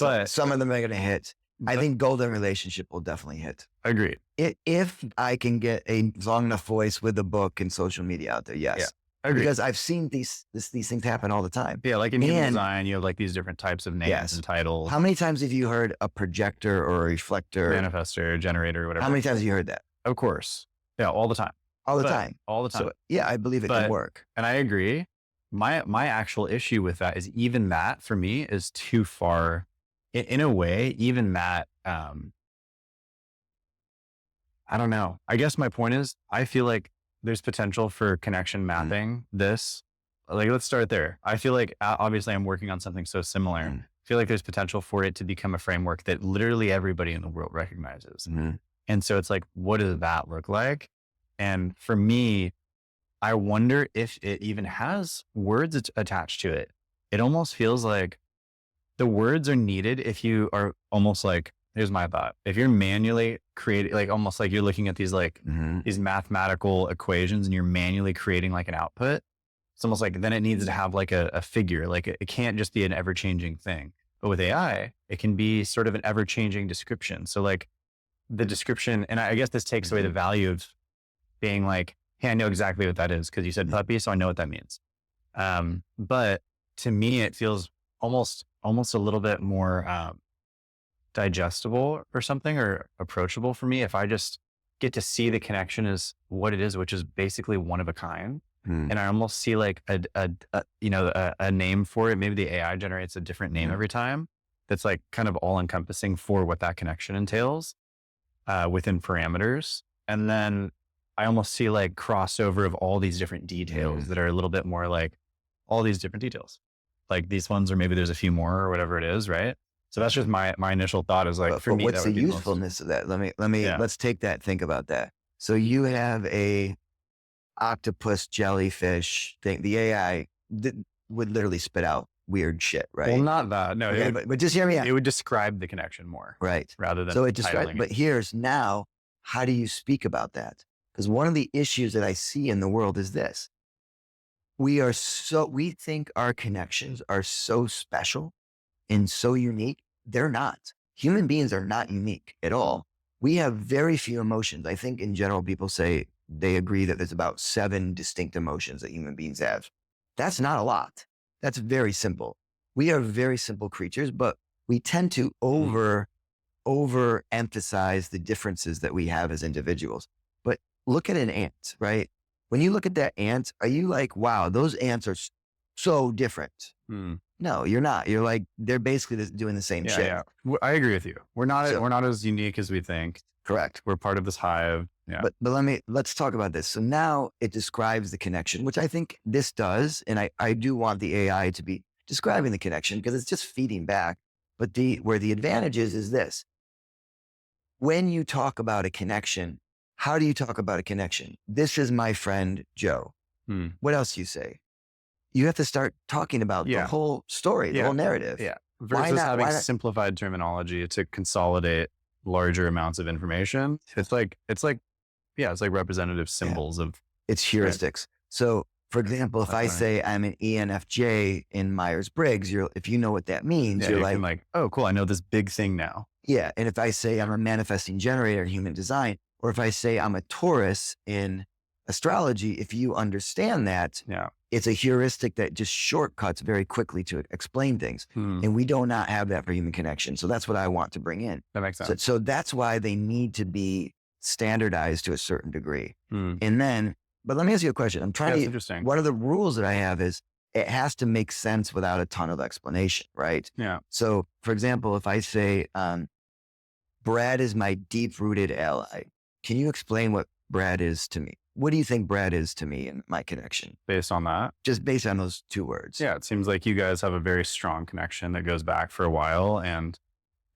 But some of them are going to hit. I think golden relationship will definitely hit. Agreed. If I can get a long enough voice with a book and social media out there, yes. Yeah. Agreed. Because I've seen these things happen all the time. Yeah, like in human design, you have like these different types of names and titles. How many times have you heard a projector or a reflector? Manifestor, generator, whatever. How many times have you heard that? Of course. Yeah, all the time. All the time. So, yeah, I believe it can work. And I agree. My actual issue with that is even that for me is too far. In a way, even that, I don't know. I guess my point is, I feel like there's potential for connection mapping this. Like, let's start there. I feel like, obviously I'm working on something so similar. I feel like there's potential for it to become a framework that literally everybody in the world recognizes. And so it's like, what does that look like? And for me, I wonder if it even has words attached to it. It almost feels like the words are needed if you are almost like, here's my thought. If you're manually creating, like almost like you're looking at these like these mathematical equations and you're manually creating like an output, it's almost like then it needs to have like a figure. Like it can't just be an ever-changing thing. But with AI, it can be sort of an ever-changing description. So like the description, and I guess this takes away the value of being like, hey, I know exactly what that is because you said puppy, so I know what that means. But to me, it feels almost a little bit more digestible or something, or approachable for me if I just get to see the connection as what it is, which is basically one of a kind. And I almost see like a name for it. Maybe the AI generates a different name every time. That's like kind of all encompassing for what that connection entails within parameters. And then I almost see like crossover of all these different details that are a little bit more like all these different details. Like these ones, or maybe there's a few more or whatever it is. Right. So that's just my initial thought is like, for me, what's the usefulness of that? Let's take that. Think about that. So you have a octopus jellyfish thing. The AI would literally spit out weird shit, right? Well, not that. No, okay, but just hear me out. It would describe the connection more. Right. Rather than so it describes, but here's now, how do you speak about that? Because one of the issues that I see in the world is this. We think our connections are so special and so unique. They're not. Human beings are not unique at all. We have very few emotions. I think in general, people say they agree that there's about 7 distinct emotions that human beings have. That's not a lot. That's very simple. We are very simple creatures, but we tend to overemphasize the differences that we have as individuals. But look at an ant, right? When you look at that ant, are you like, wow, those ants are so different? No, you're not. You're like, they're basically doing the same shit. Yeah. I agree with you. We're not as unique as we think. Correct. We're part of this hive. Yeah. But let's talk about this. So now it describes the connection, which I think this does. And I do want the AI to be describing the connection because it's just feeding back. But where the advantage is this. When you talk about a connection, how do you talk about a connection? This is my friend, Joe. What else do you say? You have to start talking about the whole story, the whole narrative. Yeah. Versus having simplified terminology to consolidate larger amounts of information. It's like representative symbols of. It's heuristics. Right. So for example, if I say I'm an ENFJ in Myers-Briggs, if you know what that means, you're like, oh, cool. I know this big thing now. Yeah. And if I say I'm a manifesting generator in human design, or if I say I'm a Taurus in astrology, if you understand that, it's a heuristic that just shortcuts very quickly to explain things. And we do not have that for human connection. So that's what I want to bring in. That makes sense. So that's why they need to be standardized to a certain degree. And then, but let me ask you a question. I'm trying That's to, interesting. one of the rules that I have is it has to make sense without a ton of explanation, right? Yeah. So for example, if I say, Brad is my deep-rooted ally, can you explain what Brad is to me? What do you think Brad is to me in my connection? Based on that? Just based on those 2 words. Yeah. It seems like you guys have a very strong connection that goes back for a while. And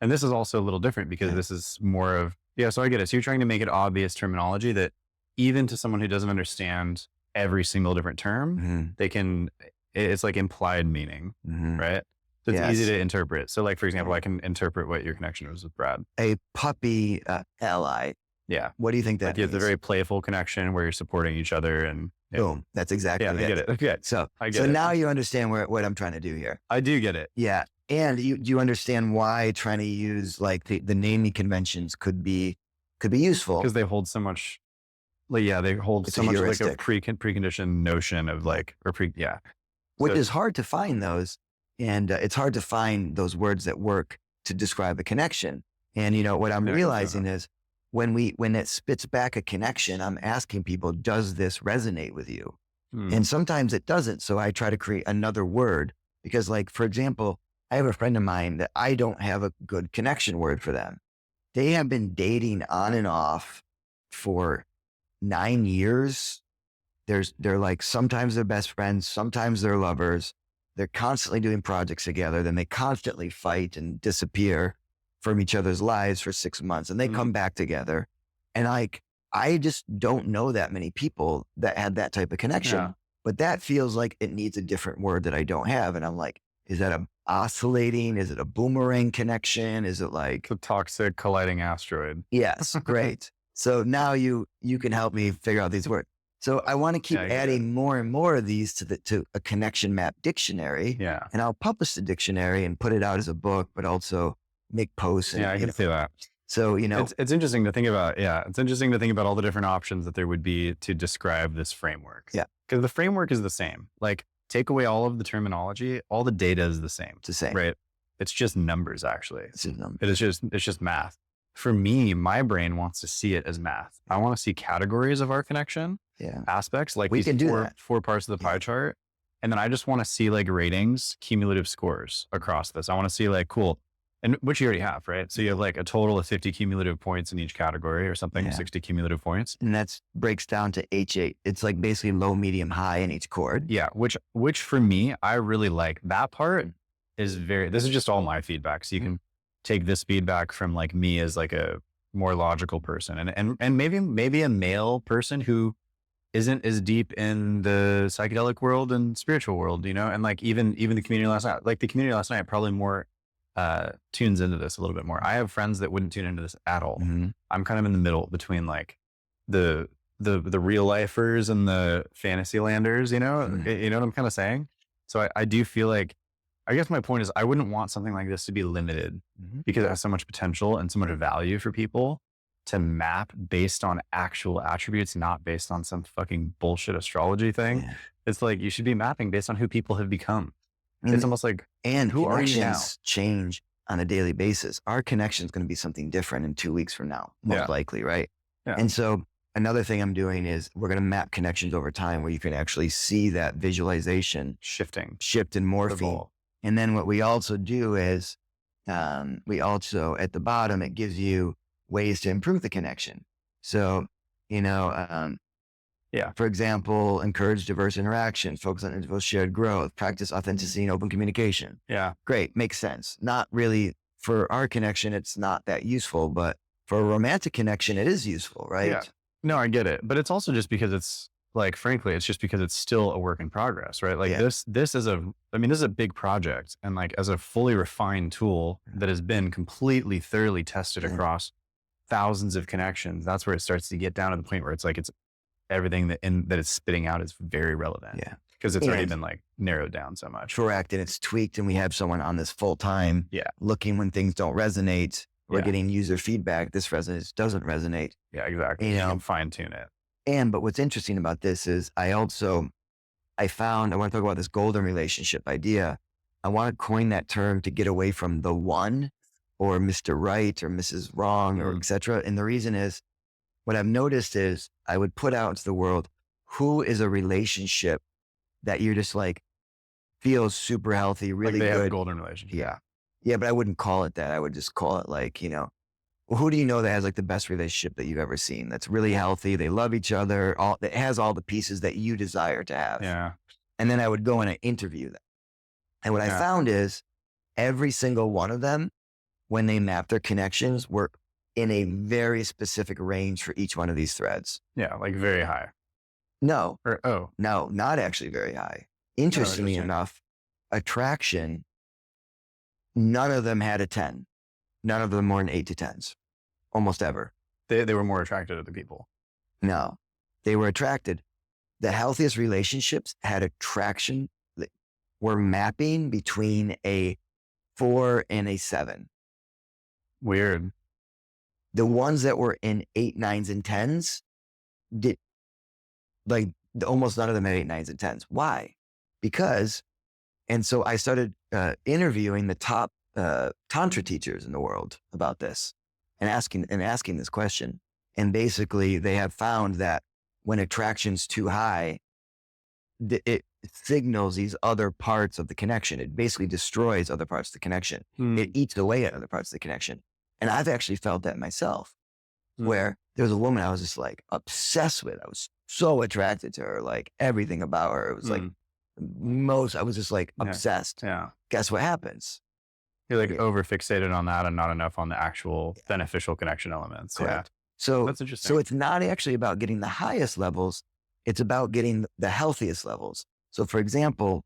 this is also a little different because this is more of, so I get it. So you're trying to make it obvious terminology that even to someone who doesn't understand every single different term, they can, it's like implied meaning, right? So it's easy to interpret. So like, for example, I can interpret what your connection was with Brad. A puppy ally. Yeah. What do you think that like means? It's a very playful connection where you're supporting each other and boom. That's exactly it. I get it. Okay. So I get it. Now you understand what I'm trying to do here. I do get it. Yeah. And you understand why trying to use like the naming conventions could be useful. Because they hold so much, they hold so much like a preconditioned notion of like, Which is hard to find those. And it's hard to find those words that work to describe a connection. And what I'm realizing is when it spits back a connection, I'm asking people, does this resonate with you? And sometimes it doesn't. So I try to create another word because like, for example, I have a friend of mine that I don't have a good connection word for them. They have been dating on and off for 9 years. They're like, sometimes they're best friends, sometimes they're lovers. They're constantly doing projects together. Then they constantly fight and disappear from each other's lives for 6 months and they come back together. And I just don't know that many people that had that type of connection, but that feels like it needs a different word that I don't have. And I'm like, is that a oscillating? Is it a boomerang connection? Is it like a toxic colliding asteroid? Yes. Great. So now you can help me figure out these words. So I want to keep adding more and more of these to a connection map dictionary. Yeah. And I'll publish the dictionary and put it out as a book, but also make posts. And, I can see that. So, it's interesting to think about. Yeah. It's interesting to think about all the different options that there would be to describe this framework. Yeah. Because the framework is the same. Like take away all of the terminology, all the data is the same. It's the same. Right. It's just numbers actually. It's just numbers. It's just math. For me, my brain wants to see it as math. I want to see categories of our connection. Aspects like we can do four parts of the pie chart. And then I just want to see like ratings, cumulative scores across this. I want to see like, cool. And which you already have, right? So you have like a total of 50 cumulative points in each category or something, 60 cumulative points. And that breaks down to H8. It's like basically low, medium, high in each chord. Yeah. Which for me, I really like that part is this is just all my feedback. So you can take this feedback from like me as like a more logical person and maybe a male person who isn't as deep in the psychedelic world and spiritual world, and like even the community last night, like the community last night probably more tunes into this a little bit more. I have friends that wouldn't tune into this at all. I'm kind of in the middle between like the real lifers and the fantasy landers, you know what I'm kind of saying? So I do feel like, I guess my point is I wouldn't want something like this to be limited because it has so much potential and so much value for people to map based on actual attributes, not based on some fucking bullshit astrology thing. Yeah. It's like, you should be mapping based on who people have become. It's almost like, and who are you now? Connections change on a daily basis. Our connection is going to be something different in 2 weeks from now, most likely, right? Yeah. And so another thing I'm doing is we're going to map connections over time where you can actually see that visualization shift and morphing. And then what we also do is we also at the bottom, it gives you ways to improve the connection. So, for example, encourage diverse interaction, focus on individual shared growth, practice authenticity and open communication. Yeah. Great. Makes sense. Not really for our connection. It's not that useful, but for a romantic connection, it is useful, right? Yeah. No, I get it. But it's also just because it's like, frankly, it's just because it's still a work in progress, right? Like this is a big project, and like as a fully refined tool that has been completely thoroughly tested across thousands of connections. That's where it starts to get down to the point where it's like, it's everything that it's spitting out is very relevant. Yeah. Because it's already been like narrowed down so much. Correct. And it's tweaked, and we have someone on this full time looking when things don't resonate. We're getting user feedback. This resonates, doesn't resonate. Yeah, exactly. You can fine tune it. But what's interesting about this is I also I want to talk about this golden relationship idea. I want to coin that term to get away from the one or Mr. Right or Mrs. Wrong or et cetera. And the reason is what I've noticed is I would put out into the world, who is a relationship that you're just like, feels super healthy, really they good. have a golden relationship. Yeah. Yeah. But I wouldn't call it that. I would just call it like, well, who do you know that has like the best relationship that you've ever seen? That's really healthy. They love each other. That has all the pieces that you desire to have. Yeah. And then I would go and I interview them. And what I found is every single one of them, when they map their connections, were in a very specific range for each one of these threads. Yeah. Like very high. No. No, not actually very high. Interestingly enough, attraction, none of them had a 10. None of them more than 8 to 10s, almost ever. They were more attracted to the people. No, they were attracted. The healthiest relationships had attraction, were mapping between a 4 and a 7. Weird. The ones that were in 8, 9s, and 10s did like almost none of them had 8, 9s, and 10s. Why? Because, and so I started interviewing the top Tantra teachers in the world about this and asking this question. And basically they have found that when attraction's too high, it signals these other parts of the connection. It basically destroys other parts of the connection. It eats away at other parts of the connection. And I've actually felt that myself, where there was a woman I was just like obsessed with. I was so attracted to her, like everything about her. It was like I was just like obsessed. Yeah. Guess what happens? You're like over fixated on that and not enough on the actual beneficial connection elements. Correct. Yeah. So that's interesting. So it's not actually about getting the highest levels. It's about getting the healthiest levels. So for example,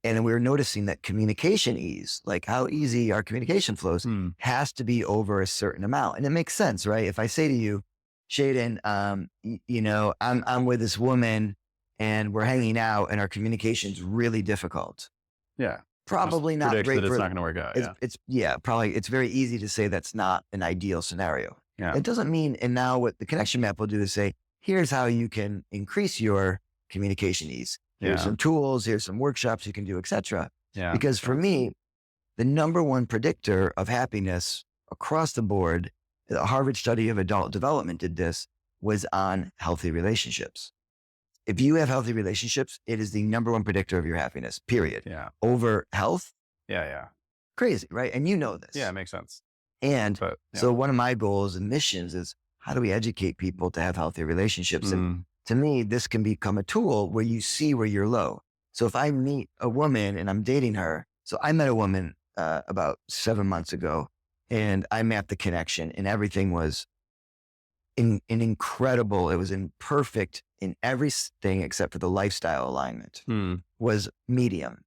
and we were noticing that communication ease, like how easy our communication flows, has to be over a certain amount. And it makes sense, right? If I say to you, Shaiden, I'm with this woman and we're hanging out and our communication's really difficult. Yeah. Probably not great. That it's not going to work out. It's very easy to say that's not an ideal scenario. Yeah. It doesn't mean, and now what the connection map will do is say, here's how you can increase your communication ease. Here's some tools, here's some workshops you can do, et cetera. Yeah. Because for me, the number one predictor of happiness across the board, the Harvard study of adult development did this, was on healthy relationships. If you have healthy relationships, it is the number one predictor of your happiness, period. Yeah. Over health. Yeah. Crazy, right? And you know this. Yeah, it makes sense. And so one of my goals and missions is, how do we educate people to have healthy relationships? And to me, this can become a tool where you see where you're low. So if I meet a woman and I'm dating her, so I met a woman about 7 months ago and I mapped the connection and everything was incredible. It was perfect in everything except for the lifestyle alignment was medium.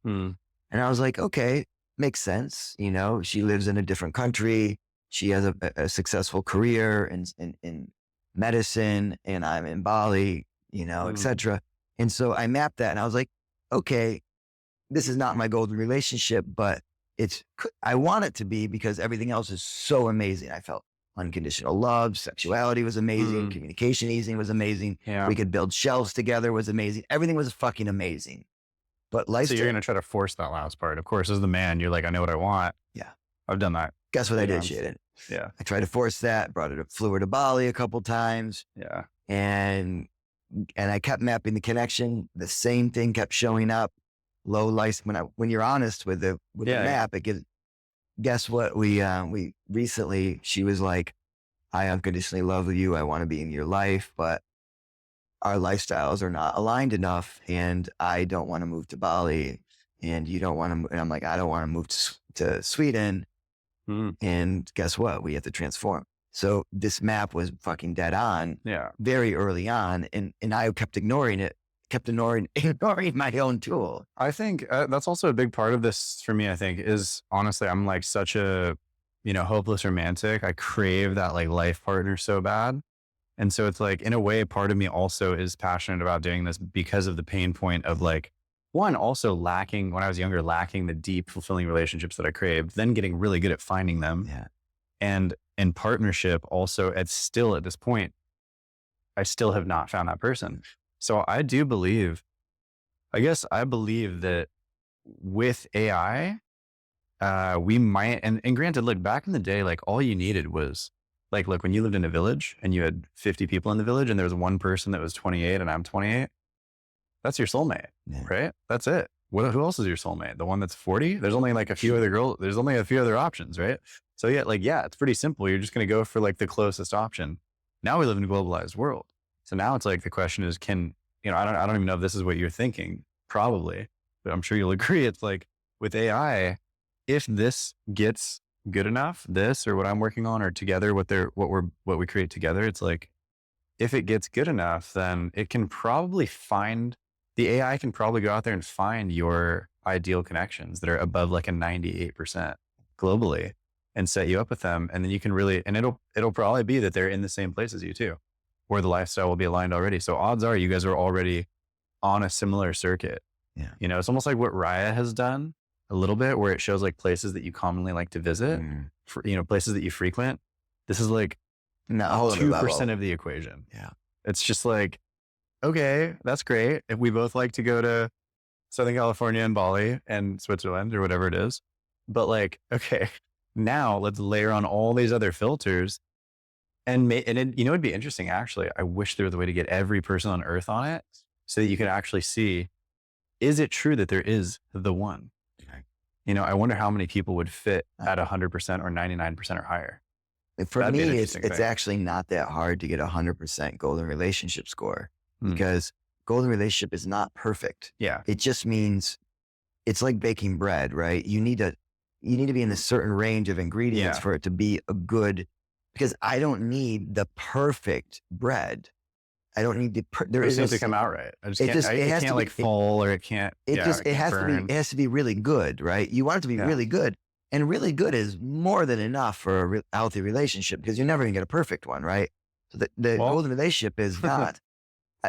And I was like, okay, makes sense. She lives in a different country. She has a successful career in medicine and I'm in Bali, et cetera. And so I mapped that and I was like, okay, this is not my golden relationship, but I want it to be because everything else is so amazing. I felt unconditional love, sexuality was amazing, communication easing was amazing. Yeah. We could build shelves together was amazing. Everything was fucking amazing. But so you're going to try to force that last part. Of course, as the man, you're like, I know what I want. Yeah. I've done that. Guess what I did, Shaiden? Yeah. I tried to force that, flew her to Bali a couple times. Yeah. And I kept mapping the connection. The same thing kept showing up. Low life. When you're honest with the map, it gives, guess what? We recently, she was like, I unconditionally love you. I want to be in your life, but our lifestyles are not aligned enough. And I don't want to move to Bali and you don't want to, and I'm like, I don't want to move to Sweden. And guess what? We have to transform. So this map was fucking dead on very early on. And I kept ignoring it, ignoring my own tool. I think that's also a big part of this for me, I think, is honestly, I'm like such a, hopeless romantic. I crave that like life partner so bad. And so it's like, in a way, part of me also is passionate about doing this because of the pain point of like, one, also lacking, when I was younger, lacking the deep, fulfilling relationships that I craved, then getting really good at finding them. Yeah. And in partnership also, at this point, I still have not found that person. So I do believe I guess I believe that with AI, we might, and granted, look, back in the day, like all you needed was like, look, when you lived in a village and you had 50 people in the village and there was one person that was 28 and I'm 28, that's your soulmate, right? That's it. Who else is your soulmate? The one that's 40? There's only like a few other girls. There's only a few other options, right? So yeah, like, yeah, it's pretty simple. You're just going to go for like the closest option. Now we live in a globalized world. So now it's like, the question is, I don't even know if this is what you're thinking, probably, but I'm sure you'll agree. It's like with AI, if this gets good enough, this or what I'm working on, or together, what we create together, it's like, if it gets good enough, then it can probably the AI can probably go out there and find your ideal connections that are above like a 98% globally and set you up with them. And then you can really, and it'll probably be that they're in the same place as you too, where the lifestyle will be aligned already. So odds are you guys are already on a similar circuit. Yeah. It's almost like what Raya has done a little bit, where it shows like places that you commonly like to visit, places that you frequent. This is like 2% of the equation. Yeah. It's just like, okay, that's great. If we both like to go to Southern California and Bali and Switzerland or whatever it is, but like, okay, now let's layer on all these other filters it'd be interesting. Actually, I wish there was a way to get every person on earth on it so that you could actually see, is it true that there is the one? I wonder how many people would fit at 100% or 99% or higher. For me, it's actually not that hard to get 100% golden relationship score, because golden relationship is not perfect. Yeah. It just means it's like baking bread, right? You need to be in a certain range of ingredients for it to be a good, because I don't need the perfect bread. I don't need there is to come out right. It can't like fall, or it can't. It has to be really good, right? You want it to be really good. And really good is more than enough for a healthy relationship, because you're never going to get a perfect one, right? So the golden relationship is not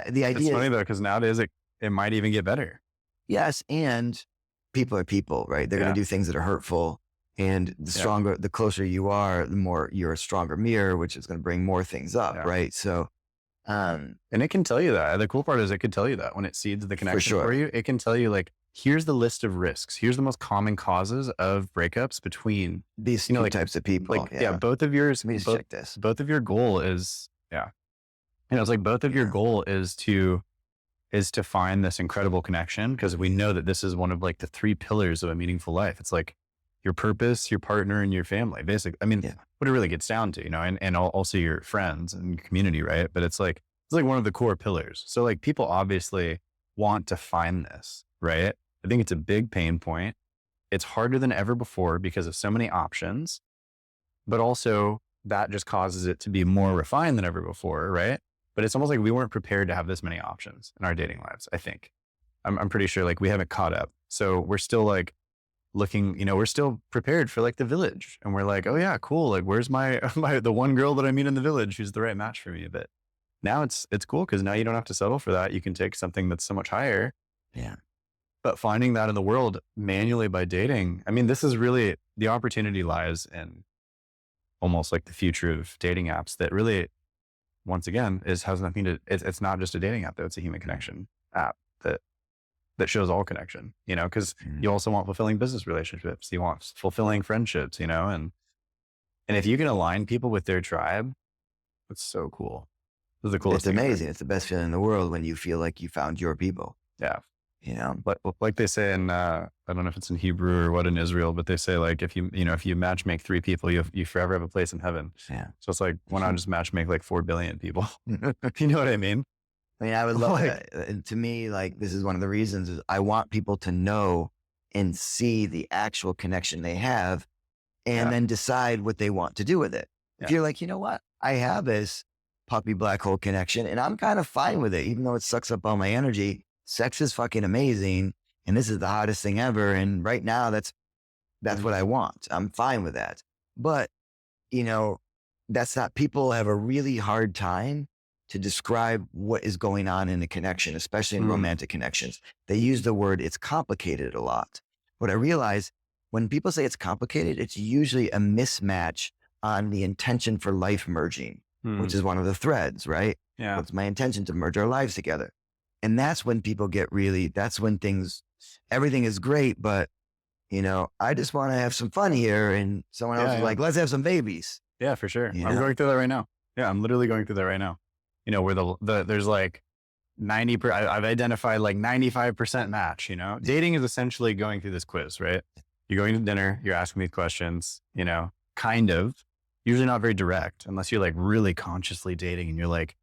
the idea. It's funny though, because nowadays it might even get better. Yes, and people are people, right? They're going to do things that are hurtful, and the closer you are, the more you're a stronger mirror, which is going to bring more things up, right? So, and it can tell you that. The cool part is it could tell you that when it seeds the connection for you. It can tell you like, here's the list of risks. Here's the most common causes of breakups between these two types of people. Both of yours. Let me just check this. Both of your goal is, it's like both of your goal is to find this incredible connection, because we know that this is one of like the 3 pillars of a meaningful life. It's like your purpose, your partner, and your family. Basically, I mean, what it really gets down to, and also your friends and your community, right? But it's like one of the core pillars. So like, people obviously want to find this, right? I think it's a big pain point. It's harder than ever before because of so many options, but also that just causes it to be more refined than ever before, right? But it's almost like we weren't prepared to have this many options in our dating lives. I think I'm pretty sure like we haven't caught up. So we're still like looking, we're still prepared for like the village, and we're like, oh yeah, cool. Like, where's the one girl that I meet in the village who's the right match for me? But now it's cool, because now you don't have to settle for that. You can take something that's so much higher. Yeah. But finding that in the world manually by dating, I mean, this is really, the opportunity lies in almost like the future of dating apps that really, once again, has nothing to, it's not just a dating app though. It's a human connection app that shows all connection, because you also want fulfilling business relationships. You want fulfilling friendships, and if you can align people with their tribe, it's so cool. It's the coolest. It's amazing. It's the best feeling in the world when you feel like you found your people. Yeah. Like they say in, I don't know if it's in Hebrew or what in Israel, but they say like, if you match make 3 people, you forever have a place in heaven. Yeah. So it's like, why not just match make like 4 billion people? You know what I mean? I mean, I would love that. And to me, like, this is one of the reasons is I want people to know and see the actual connection they have, and then decide what they want to do with it. If you're like, you know what, I have this puppy black hole connection and I'm kind of fine with it, even though it sucks up all my energy. Sex is fucking amazing, and this is the hottest thing ever. And right now, that's what I want. I'm fine with that. But that's not. People have a really hard time to describe what is going on in a connection, especially in romantic connections. They use the word "it's complicated" a lot. What I realize, when people say it's complicated, it's usually a mismatch on the intention for life merging, which is one of the threads, right? Yeah. What's my intention to merge our lives together? And that's when people get that's when everything is great, but I just want to have some fun here. And someone else is like, let's have some babies. Yeah, for sure. I'm going through that right now. Yeah, I'm literally going through that right now. Where there's like 90%, I've identified like 95% match, dating is essentially going through this quiz, right? You're going to dinner, you're asking me questions, kind of, usually not very direct unless you're like really consciously dating and you're like,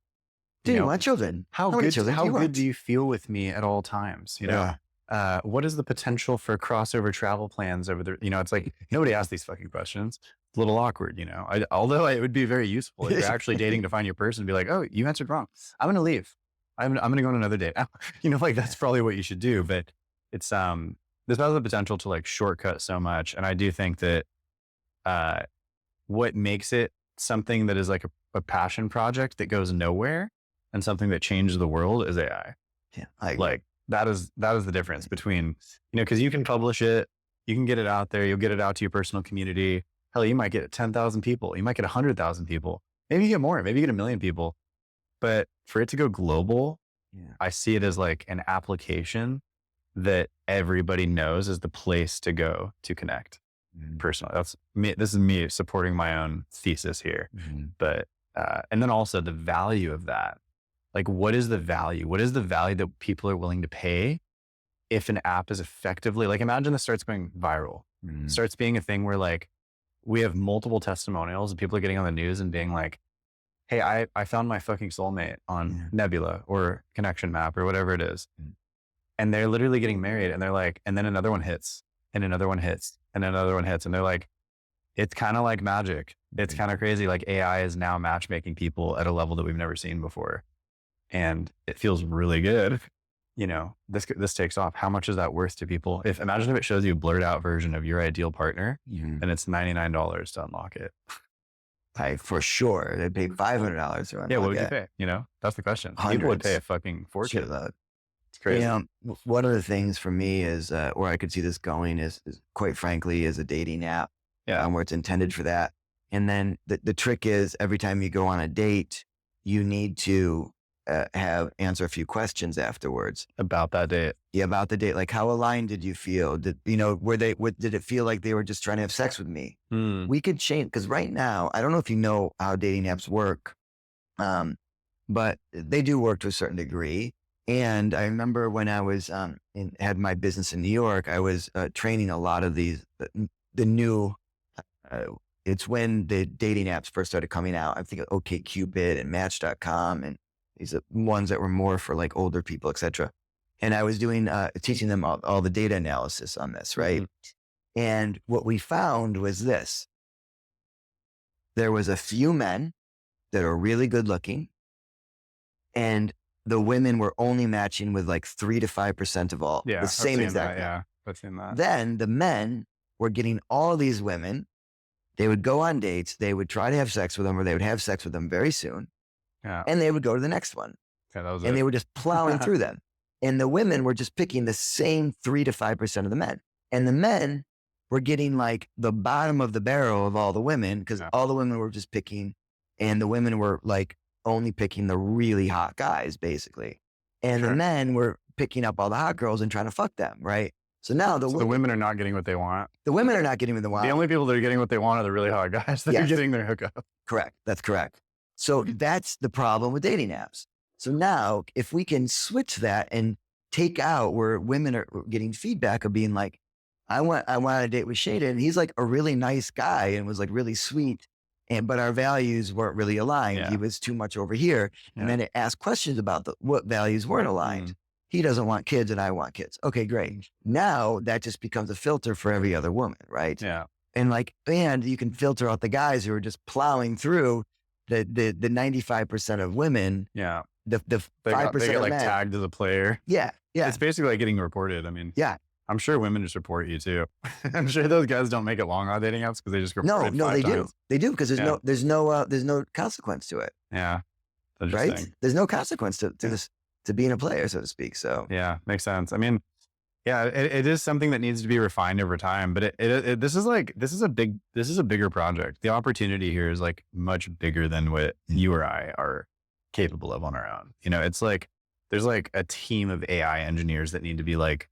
do you want children? How good do you feel with me at all times? What is the potential for crossover travel plans over there? It's like, nobody asks these fucking questions. It's a little awkward, although it would be very useful if you're actually dating to find your person, be like, oh, you answered wrong. I'm going to leave. I'm going to go on another date. Like that's probably what you should do, but it's, this has the potential to like shortcut so much. And I do think that, what makes it something that is like a passion project that goes nowhere and something that changes the world is AI. Yeah. Like that is the difference between, cause you can publish it, you can get it out there, you'll get it out to your personal community. Hell, you might get 10,000 people, you might get 100,000 people, maybe you get more, maybe you get 1 million people, but for it to go global, I see it as like an application that everybody knows is the place to go to connect. Personally, that's me. This is me supporting my own thesis here, but, and then also the value of that. Like, what is the value? What is the value that people are willing to pay if an app is effectively, like, imagine this starts going viral, starts being a thing where like, we have multiple testimonials and people are getting on the news and being like, hey, I found my fucking soulmate on Nebula or Connection Map or whatever it is. And they're literally getting married and they're like, and then another one hits and another one hits and another one hits. And they're like, it's kind of like magic. It's kind of crazy. Like AI is now matchmaking people at a level that we've never seen before. And it feels really good. This takes off. How much is that worth to people? Imagine if it shows you a blurred out version of your ideal partner and it's $99 to unlock it. For sure. They'd pay $500 to unlock what would you pay? That's the question. Hundreds. People would pay a fucking fortune. It's crazy. One of the things for me is, where I could see this going is quite frankly, is a dating app. Where it's intended for that. And then the trick is every time you go on a date, you need to answer a few questions afterwards about that date. Yeah, about the date. Like, how aligned did you feel? Did did it feel like they were just trying to have sex with me? We could change, because right now, I don't know if you know how dating apps work, but they do work to a certain degree. And I remember when I was had my business in New York, I was training a lot of these the new. It's when the dating apps first started coming out. I think of OkCupid and Match.com and these ones that were more for like older people, etc. And I was doing, teaching them all the data analysis on this, right? And what we found was this. There was a few men that are really good looking, and the women were only matching with like 3 to 5% of all. The same exact. I've seen that. Then the men were getting all these women. They would go on dates. They would try to have sex with them, or they would have sex with them very soon. And they would go to the next one. They were just plowing through them. And the women were just picking the same 3 to 5% of the men. And the men were getting like the bottom of the barrel of all the women, because all the women were just picking, and the women were like only picking the really hot guys, basically. And the men were picking up all the hot girls and trying to fuck them, right? So now the women are not getting what they want. The women are not getting what they want. The only people that are getting what they want are the really hot guys that are getting their hookup. Correct. That's correct. So that's the problem with dating apps. So now if we can switch that and take out where women are getting feedback of being like, I want a date with Shaiden, and he's like a really nice guy and was like really sweet, but our values weren't really aligned. He was too much over here. And then it asked questions about what values weren't aligned. He doesn't want kids and I want kids. Okay, great. Now that just becomes a filter for every other woman, right? And you can filter out the guys who are just plowing through the 95% of women. The 5% they get of like men. tagged as a player. It's basically like getting reported. I mean, I'm sure women just report you too. I'm sure those guys don't make it long on dating apps because they just report No, they do. They do, because there's no consequence to it. Right? There's no consequence to this, to being a player, so to speak. So makes sense. I mean, it is something that needs to be refined over time, but this is a bigger project. The opportunity here is like much bigger than what you or I are capable of on our own. It's like there's like a team of AI engineers that need to be like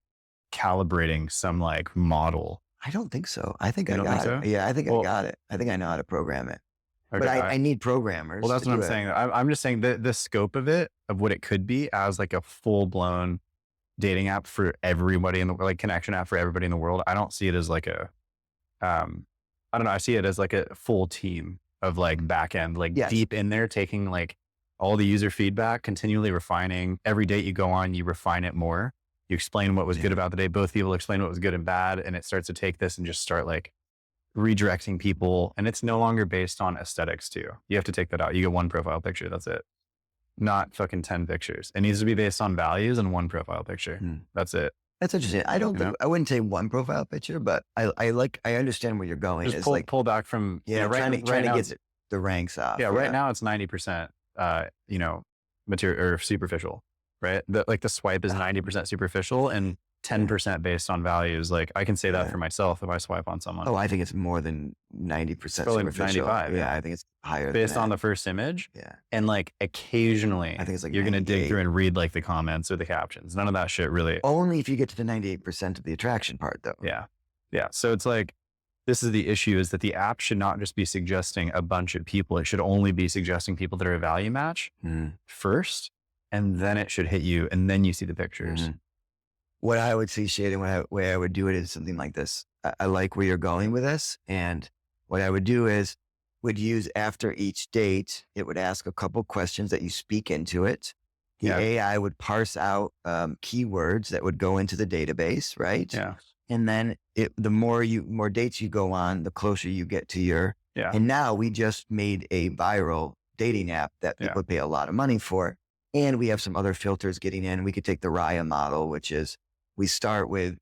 calibrating some like model. I don't think so. I think You I don't got think it. so? Yeah, I think I Well, got it. I think I know how to program it. But okay. I need programmers Well, that's to what do I'm it. saying. I'm just saying that the scope of it, of what it could be as like a full blown dating app for everybody in the, like connection app for everybody in the world. I don't see it as like a, I don't know. I see it as like a full team of like back end, like Yes. deep in there, taking like all the user feedback, continually refining. Every date you go on, you refine it more. You explain what was good about the day. Both people explain what was good and bad. And it starts to take this and just start like redirecting people. And it's no longer based on aesthetics too. You have to take that out. You get one profile picture. That's it. Not fucking 10 pictures. It needs to be based on values and one profile picture. That's it. That's interesting. I don't think, I wouldn't say one profile picture, but I understand where you're going. Just pull back from, trying to get the ranks off. Yeah. Right now it's 90%, material or superficial, right? The swipe is 90% superficial and 10% based on values. Like I can say that for myself if I swipe on someone. Oh, I think it's more than 90% superficial. 95. Yeah, I think it's higher based than on the first image. Yeah. And like occasionally I think it's like you're going to dig through and read like the comments or the captions. None of that shit really. Only if you get to the 98% of the attraction part though. Yeah. Yeah. So it's like, this is the issue, is that the app should not just be suggesting a bunch of people. It should only be suggesting people that are a value match first, and then it should hit you, and then you see the pictures. What I would see, Shaiden, way I would do it is something like this. I like where you're going with this. And what I would do is would use after each date, it would ask a couple questions that you speak into it. The AI would parse out keywords that would go into the database, right? Yeah. And then the more dates you go on, the closer you get to your, and now we just made a viral dating app that people pay a lot of money for. And we have some other filters getting in. We could take the Raya model, which is we start with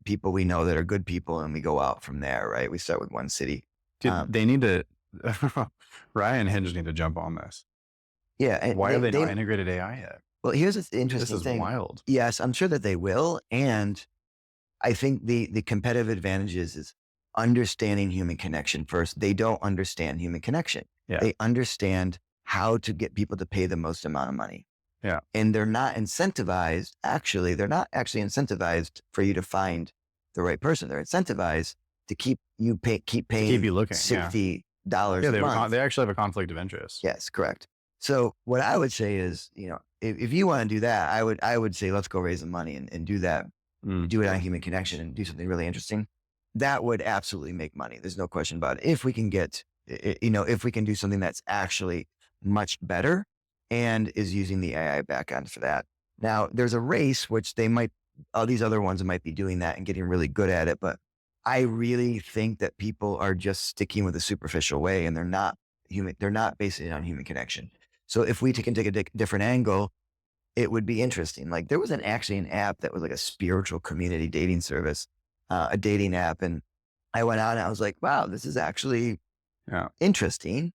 people we know that are good people and we go out from there, right? We start with one city. Dude, they need to, Raya and Hinge need to jump on this. Yeah. And why have they not integrated AI yet? Well, here's the interesting thing. This is wild. Yes, I'm sure that they will. And I think the competitive advantage is understanding human connection first. They don't understand human connection. Yeah. They understand how to get people to pay the most amount of money. Yeah. And they're not incentivized. Actually, they're not actually incentivized for you to find the right person. They're incentivized to keep you paying you looking, $60 a they month. They actually have a conflict of interest. Yes, correct. So what I would say is, if you want to do that, I would say, let's go raise the money and do that. Do it on human connection and do something really interesting. That would absolutely make money. There's no question about it. If we can get, if we can do something that's actually much better and is using the AI backend for that. Now there's a race, which these other ones might be doing that and getting really good at it. But I really think that people are just sticking with a superficial way and they're not basing it on human connection. So if we can take a different angle, it would be interesting. Like there was actually an app that was like a spiritual community dating service, a dating app. And I went out and I was like, wow, this is actually interesting.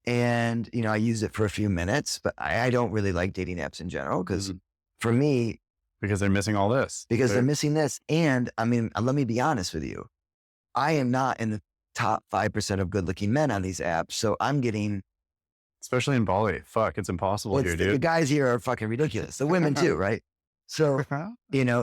And, I used it for a few minutes, but I don't really like dating apps in general because for me. Because they're missing all this. They're missing this. And I mean, let me be honest with you. I am not in the top 5% of good looking men on these apps. So I'm getting. Especially in Bali. Fuck, it's impossible here, dude. The guys here are fucking ridiculous. The women too, right? So,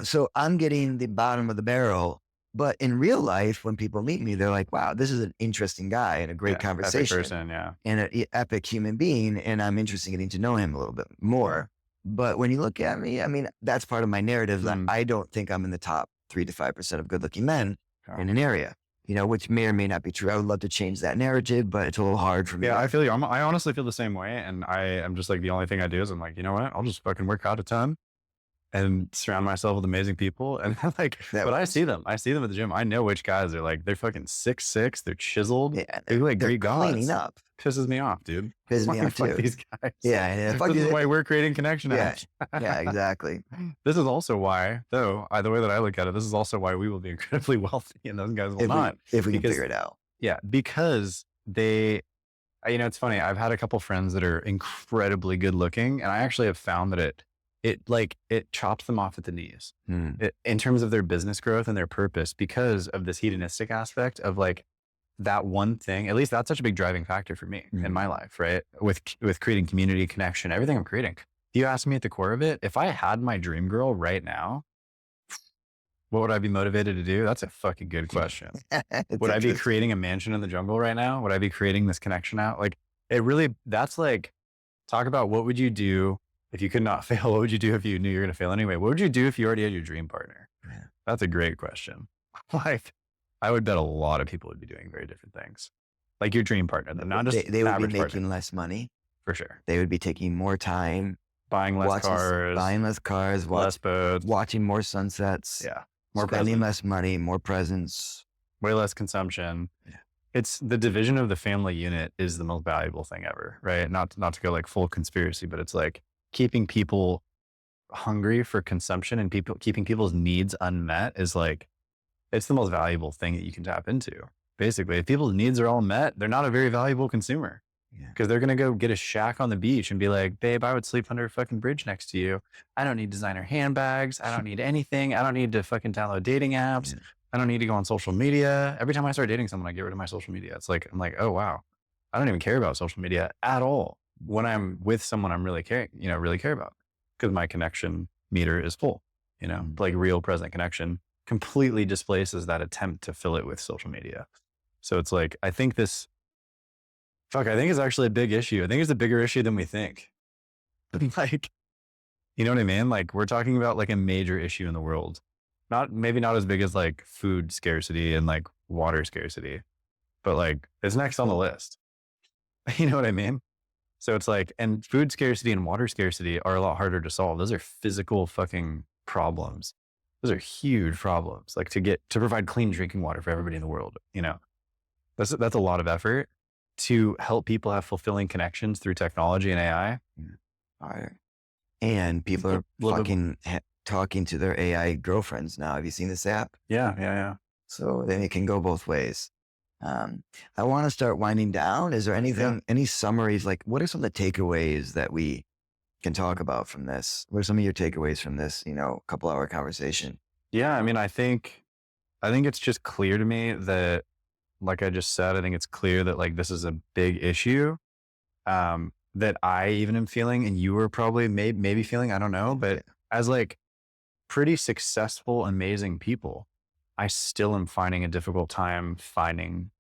so I'm getting the bottom of the barrel. But in real life, when people meet me, they're like, wow, this is an interesting guy and a great conversation. Epic person, and an epic human being. And I'm interested in getting to know him a little bit more. But when you look at me, I mean, that's part of my narrative that I don't think I'm in the top 3 to 5% of good looking men in an area. Which may or may not be true. I would love to change that narrative, but it's a little hard for me. Yeah, I feel you. I honestly feel the same way. And I am just like, the only thing I do is I'm like, you know what? I'll just fucking work out a ton and surround myself with amazing people. And I see them at the gym. I know which guys are like, they're fucking 6'6", they're chiseled. Yeah, they're like great guys. Cleaning up. Pisses me off, dude. Pisses me off too. These guys. Yeah. This is why we're creating connection apps. Yeah, exactly. This is also why, though, the way that I look at it, this is also why we will be incredibly wealthy and those guys will not. If we can figure it out. Yeah, because it's funny. I've had a couple friends that are incredibly good looking, and I actually have found that it chops them off at the knees in terms of their business growth and their purpose because of this hedonistic aspect of like that one thing. At least that's such a big driving factor for me in my life, right? With creating community connection, everything I'm creating. you ask me at the core of it, if I had my dream girl right now, what would I be motivated to do? That's a fucking good question. Would I be creating a mansion in the jungle right now? Would I be creating this connection out? Like it really, that's like, talk about what would you do if you could not fail? What would you do if you knew you're going to fail anyway? What would you do if you already had your dream partner? Yeah. That's a great question. Like I would bet a lot of people would be doing very different things. Like your dream partner, not just they would be making partner. less money. For sure. They would be taking more time. Buying less cars, less boats, watching more sunsets. Yeah. More spending less money, more presence. Way less consumption. Yeah. It's the division of the family unit is the most valuable thing ever, right? Not to go like full conspiracy, but it's like keeping people hungry for consumption and keeping people's needs unmet is like, it's the most valuable thing that you can tap into. Basically, if people's needs are all met, they're not a very valuable consumer. Because they're going to go get a shack on the beach and be like, babe, I would sleep under a fucking bridge next to you. I don't need designer handbags. I don't need anything. I don't need to fucking download dating apps. I don't need to go on social media. Every time I start dating someone, I get rid of my social media. It's like, I'm like, oh, wow. I don't even care about social media at all. When I'm with someone I'm really care about, because my connection meter is full, like real present connection completely displaces that attempt to fill it with social media. So it's like, I think it's actually a big issue. I think it's a bigger issue than we think. Like, you know what I mean? Like we're talking about like a major issue in the world, maybe not as big as like food scarcity and like water scarcity, but like it's next on the list. You know what I mean? So it's like, and food scarcity and water scarcity are a lot harder to solve. Those are physical fucking problems. Those are huge problems. Like to provide clean drinking water for everybody in the world, that's a lot of effort. To help people have fulfilling connections through technology and AI. And people are fucking talking to their AI girlfriends now. Have you seen this app? Yeah. So then it can go both ways. I want to start winding down. Is there anything, any summaries? Like what are some of the takeaways that we can talk about from this? What are some of your takeaways from this, couple hour conversation? Yeah. I mean, I think it's just clear to me that, like I just said, I think it's clear that like this is a big issue that I even am feeling, and you were probably maybe feeling, I don't know, but as like pretty successful, amazing people, I still am finding a difficult time finding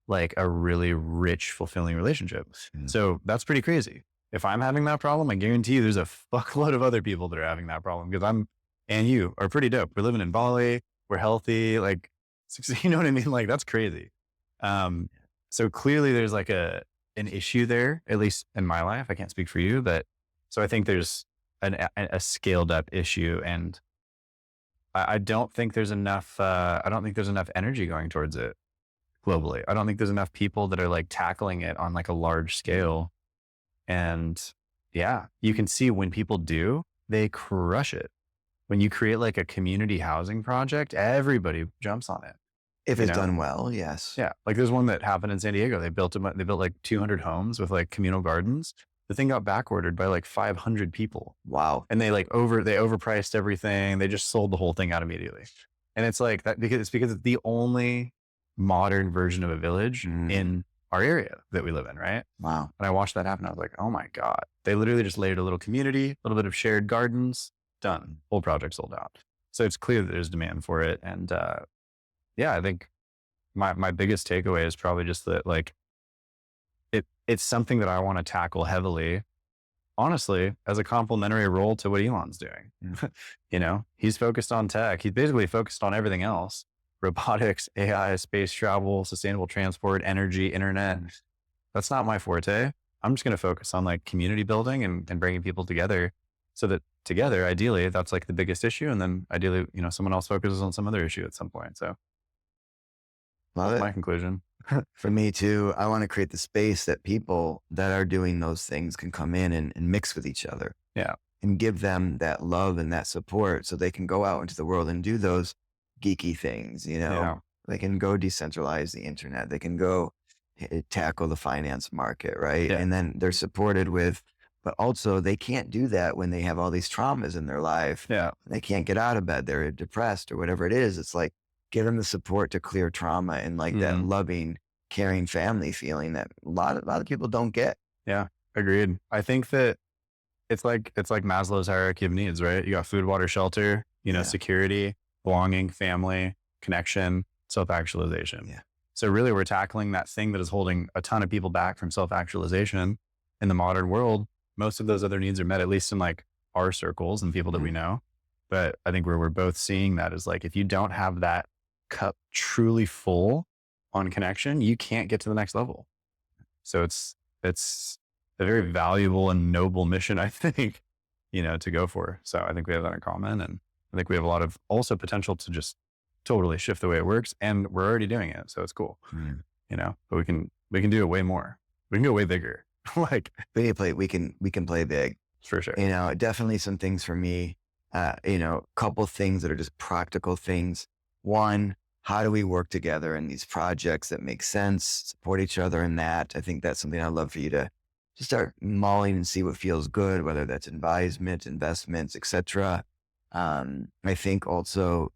like a really rich, fulfilling relationship. So that's pretty crazy. If I'm having that problem, I guarantee you there's a fuckload of other people that are having that problem, because and you are pretty dope. We're living in Bali. We're healthy. Like, you know what I mean? Like that's crazy. So clearly there's like an issue there, at least in my life. I can't speak for you, so I think there's a scaled up issue, and I don't think there's enough energy going towards it globally. I don't think there's enough people that are like tackling it on like a large scale. And yeah, you can see when people do, they crush it. When you create like a community housing project, everybody jumps on it. If it's done well, yes. Yeah. Like there's one that happened in San Diego. They built like 200 homes with like communal gardens. The thing got back ordered by like 500 people. Wow. And they overpriced everything. They just sold the whole thing out immediately. And it's like that because it's the only modern version of a village in our area that we live in. Right. Wow. And I watched that happen. I was like, oh my God, they literally just layered a little community, a little bit of shared gardens, done. Whole project sold out. So it's clear that there's demand for it. And, yeah, I think my biggest takeaway is probably just that like it's something that I want to tackle heavily, honestly, as a complementary role to what Elon's doing. He's focused on tech. He's basically focused on everything else: robotics, AI, space travel, sustainable transport, energy, internet. That's not my forte. I'm just going to focus on like community building and bringing people together, so that together, ideally, that's like the biggest issue. And then ideally, someone else focuses on some other issue at some point. So that's my conclusion. For me too, I want to create the space that people that are doing those things can come in and mix with each other. Yeah. And give them that love and that support so they can go out into the world and do those geeky things, They can go decentralize the internet. They can go tackle the finance market, right? Yeah. And then they're supported with, but also they can't do that when they have all these traumas in their life. Yeah. They can't get out of bed. They're depressed or whatever it is. It's like, give them the support to clear trauma and like that loving, caring family feeling that a lot of people don't get. Yeah, agreed. I think that it's like Maslow's hierarchy of needs, right? You got food, water, shelter, security, belonging, family, connection, self-actualization. Yeah. So really we're tackling that thing that is holding a ton of people back from self-actualization in the modern world. Most of those other needs are met, at least in like our circles and people that we know. But I think where we're both seeing that is like, if you don't have that cup truly full on connection, you can't get to the next level. So it's a very valuable and noble mission, I think, to go for. So I think we have that in common. And I think we have a lot of also potential to just totally shift the way it works. And we're already doing it. So it's cool, but we can do it way more. We can go way bigger. Like we can play big for sure. Definitely some things for me, couple things that are just practical things. One, how do we work together in these projects that make sense, support each other in that? I think that's something I'd love for you to just start mulling and see what feels good, whether that's advisement, investments, etc. I think also,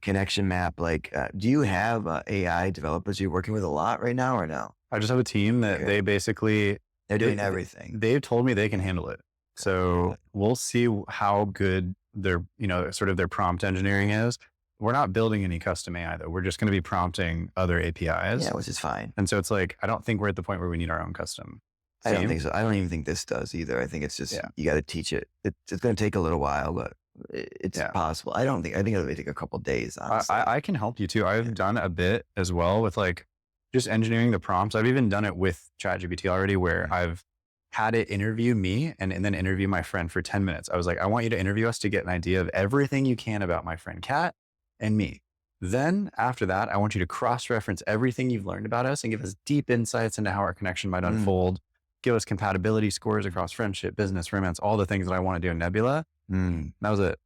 connection map, like, do you have AI developers you're working with a lot right now or no? I just have a team that they basically, they're doing everything. They've told me they can handle it. So we'll see how good their, sort of their prompt engineering is. We're not building any custom AI though. We're just going to be prompting other APIs. Yeah, which is fine. And so it's like, I don't think we're at the point where we need our own custom. I don't think so. I don't even think this does either. I think it's just, you got to teach it. It's going to take a little while, but it's possible. I think it'll take a couple of days. Honestly. I can help you too. I've done a bit as well with like just engineering the prompts. I've even done it with ChatGPT already, where I've had it interview me and then interview my friend for 10 minutes. I was like, I want you to interview us to get an idea of everything you can about my friend Kat and me. Then after that, I want you to cross-reference everything you've learned about us and give us deep insights into how our connection might unfold. Give us compatibility scores across friendship, business, romance, all the things that I want to do in Nebula. That was it.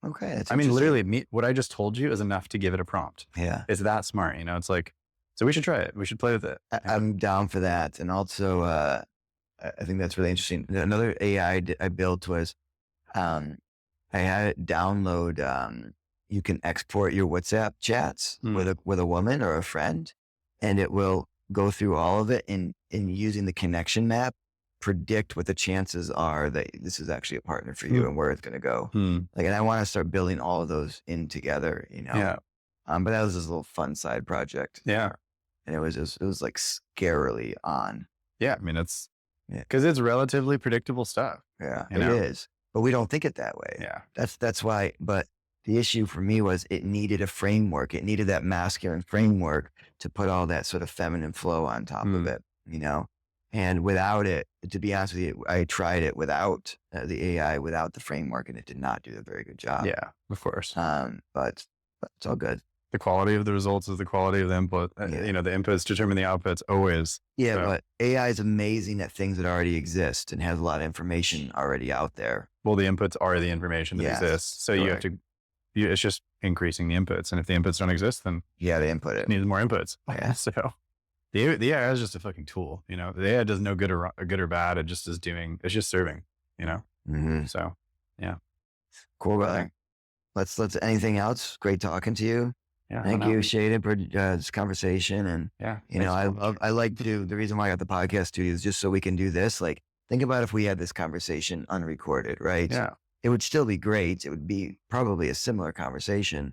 Okay. I mean, literally what I just told you is enough to give it a prompt. Yeah. It's that smart, it's like, so we should try it. We should play with it. I'm down for that. And also, I think that's really interesting. Another AI I built was, I had it download, you can export your WhatsApp chats with a woman or a friend, and it will go through all of it and using the connection map, predict what the chances are that this is actually a partner for you and where it's going to go. Like, and I want to start building all of those in together, Yeah. But that was this little fun side project. Yeah. And it was like scarily on. Yeah. I mean, it's because it's relatively predictable stuff. Yeah, it is, but we don't think it that way. Yeah. That's why, but the issue for me was it needed a framework. It needed that masculine framework to put all that sort of feminine flow on top of it, and without it, to be honest with you, I tried it without the AI, without the framework, and it did not do a very good job. Yeah, of course. But it's all good. The quality of the results is the quality of the input. The inputs determine the outputs always. Yeah, so. But AI is amazing at things that already exist and has a lot of information already out there. Well, the inputs are the information that exists. So you have to, it's just increasing the inputs. And if the inputs don't exist, then they input it. Needs more inputs. Yeah. So the AI is just a fucking tool. The AI does no good or bad. It just is it's just serving, So yeah. Cool, brother. Let's anything else? Great talking to you. Yeah, thank you, Shaiden, for this conversation. And I like to, the reason why I got the podcast studio is just so we can do this. Like, think about if we had this conversation unrecorded, right? Yeah. It would still be great. It would be probably a similar conversation.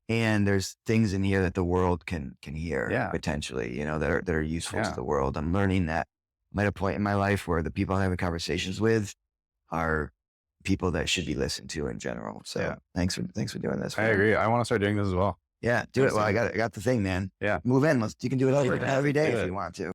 And there's things in here that the world can hear potentially, that are useful to the world. I'm learning that I'm at a point in my life where the people I'm having conversations with are people that should be listened to in general. So thanks for doing this. I agree. I want to start doing this as well. Yeah, do it. Well, I got the thing, man. Yeah. Move in. You can do it every day if you want to.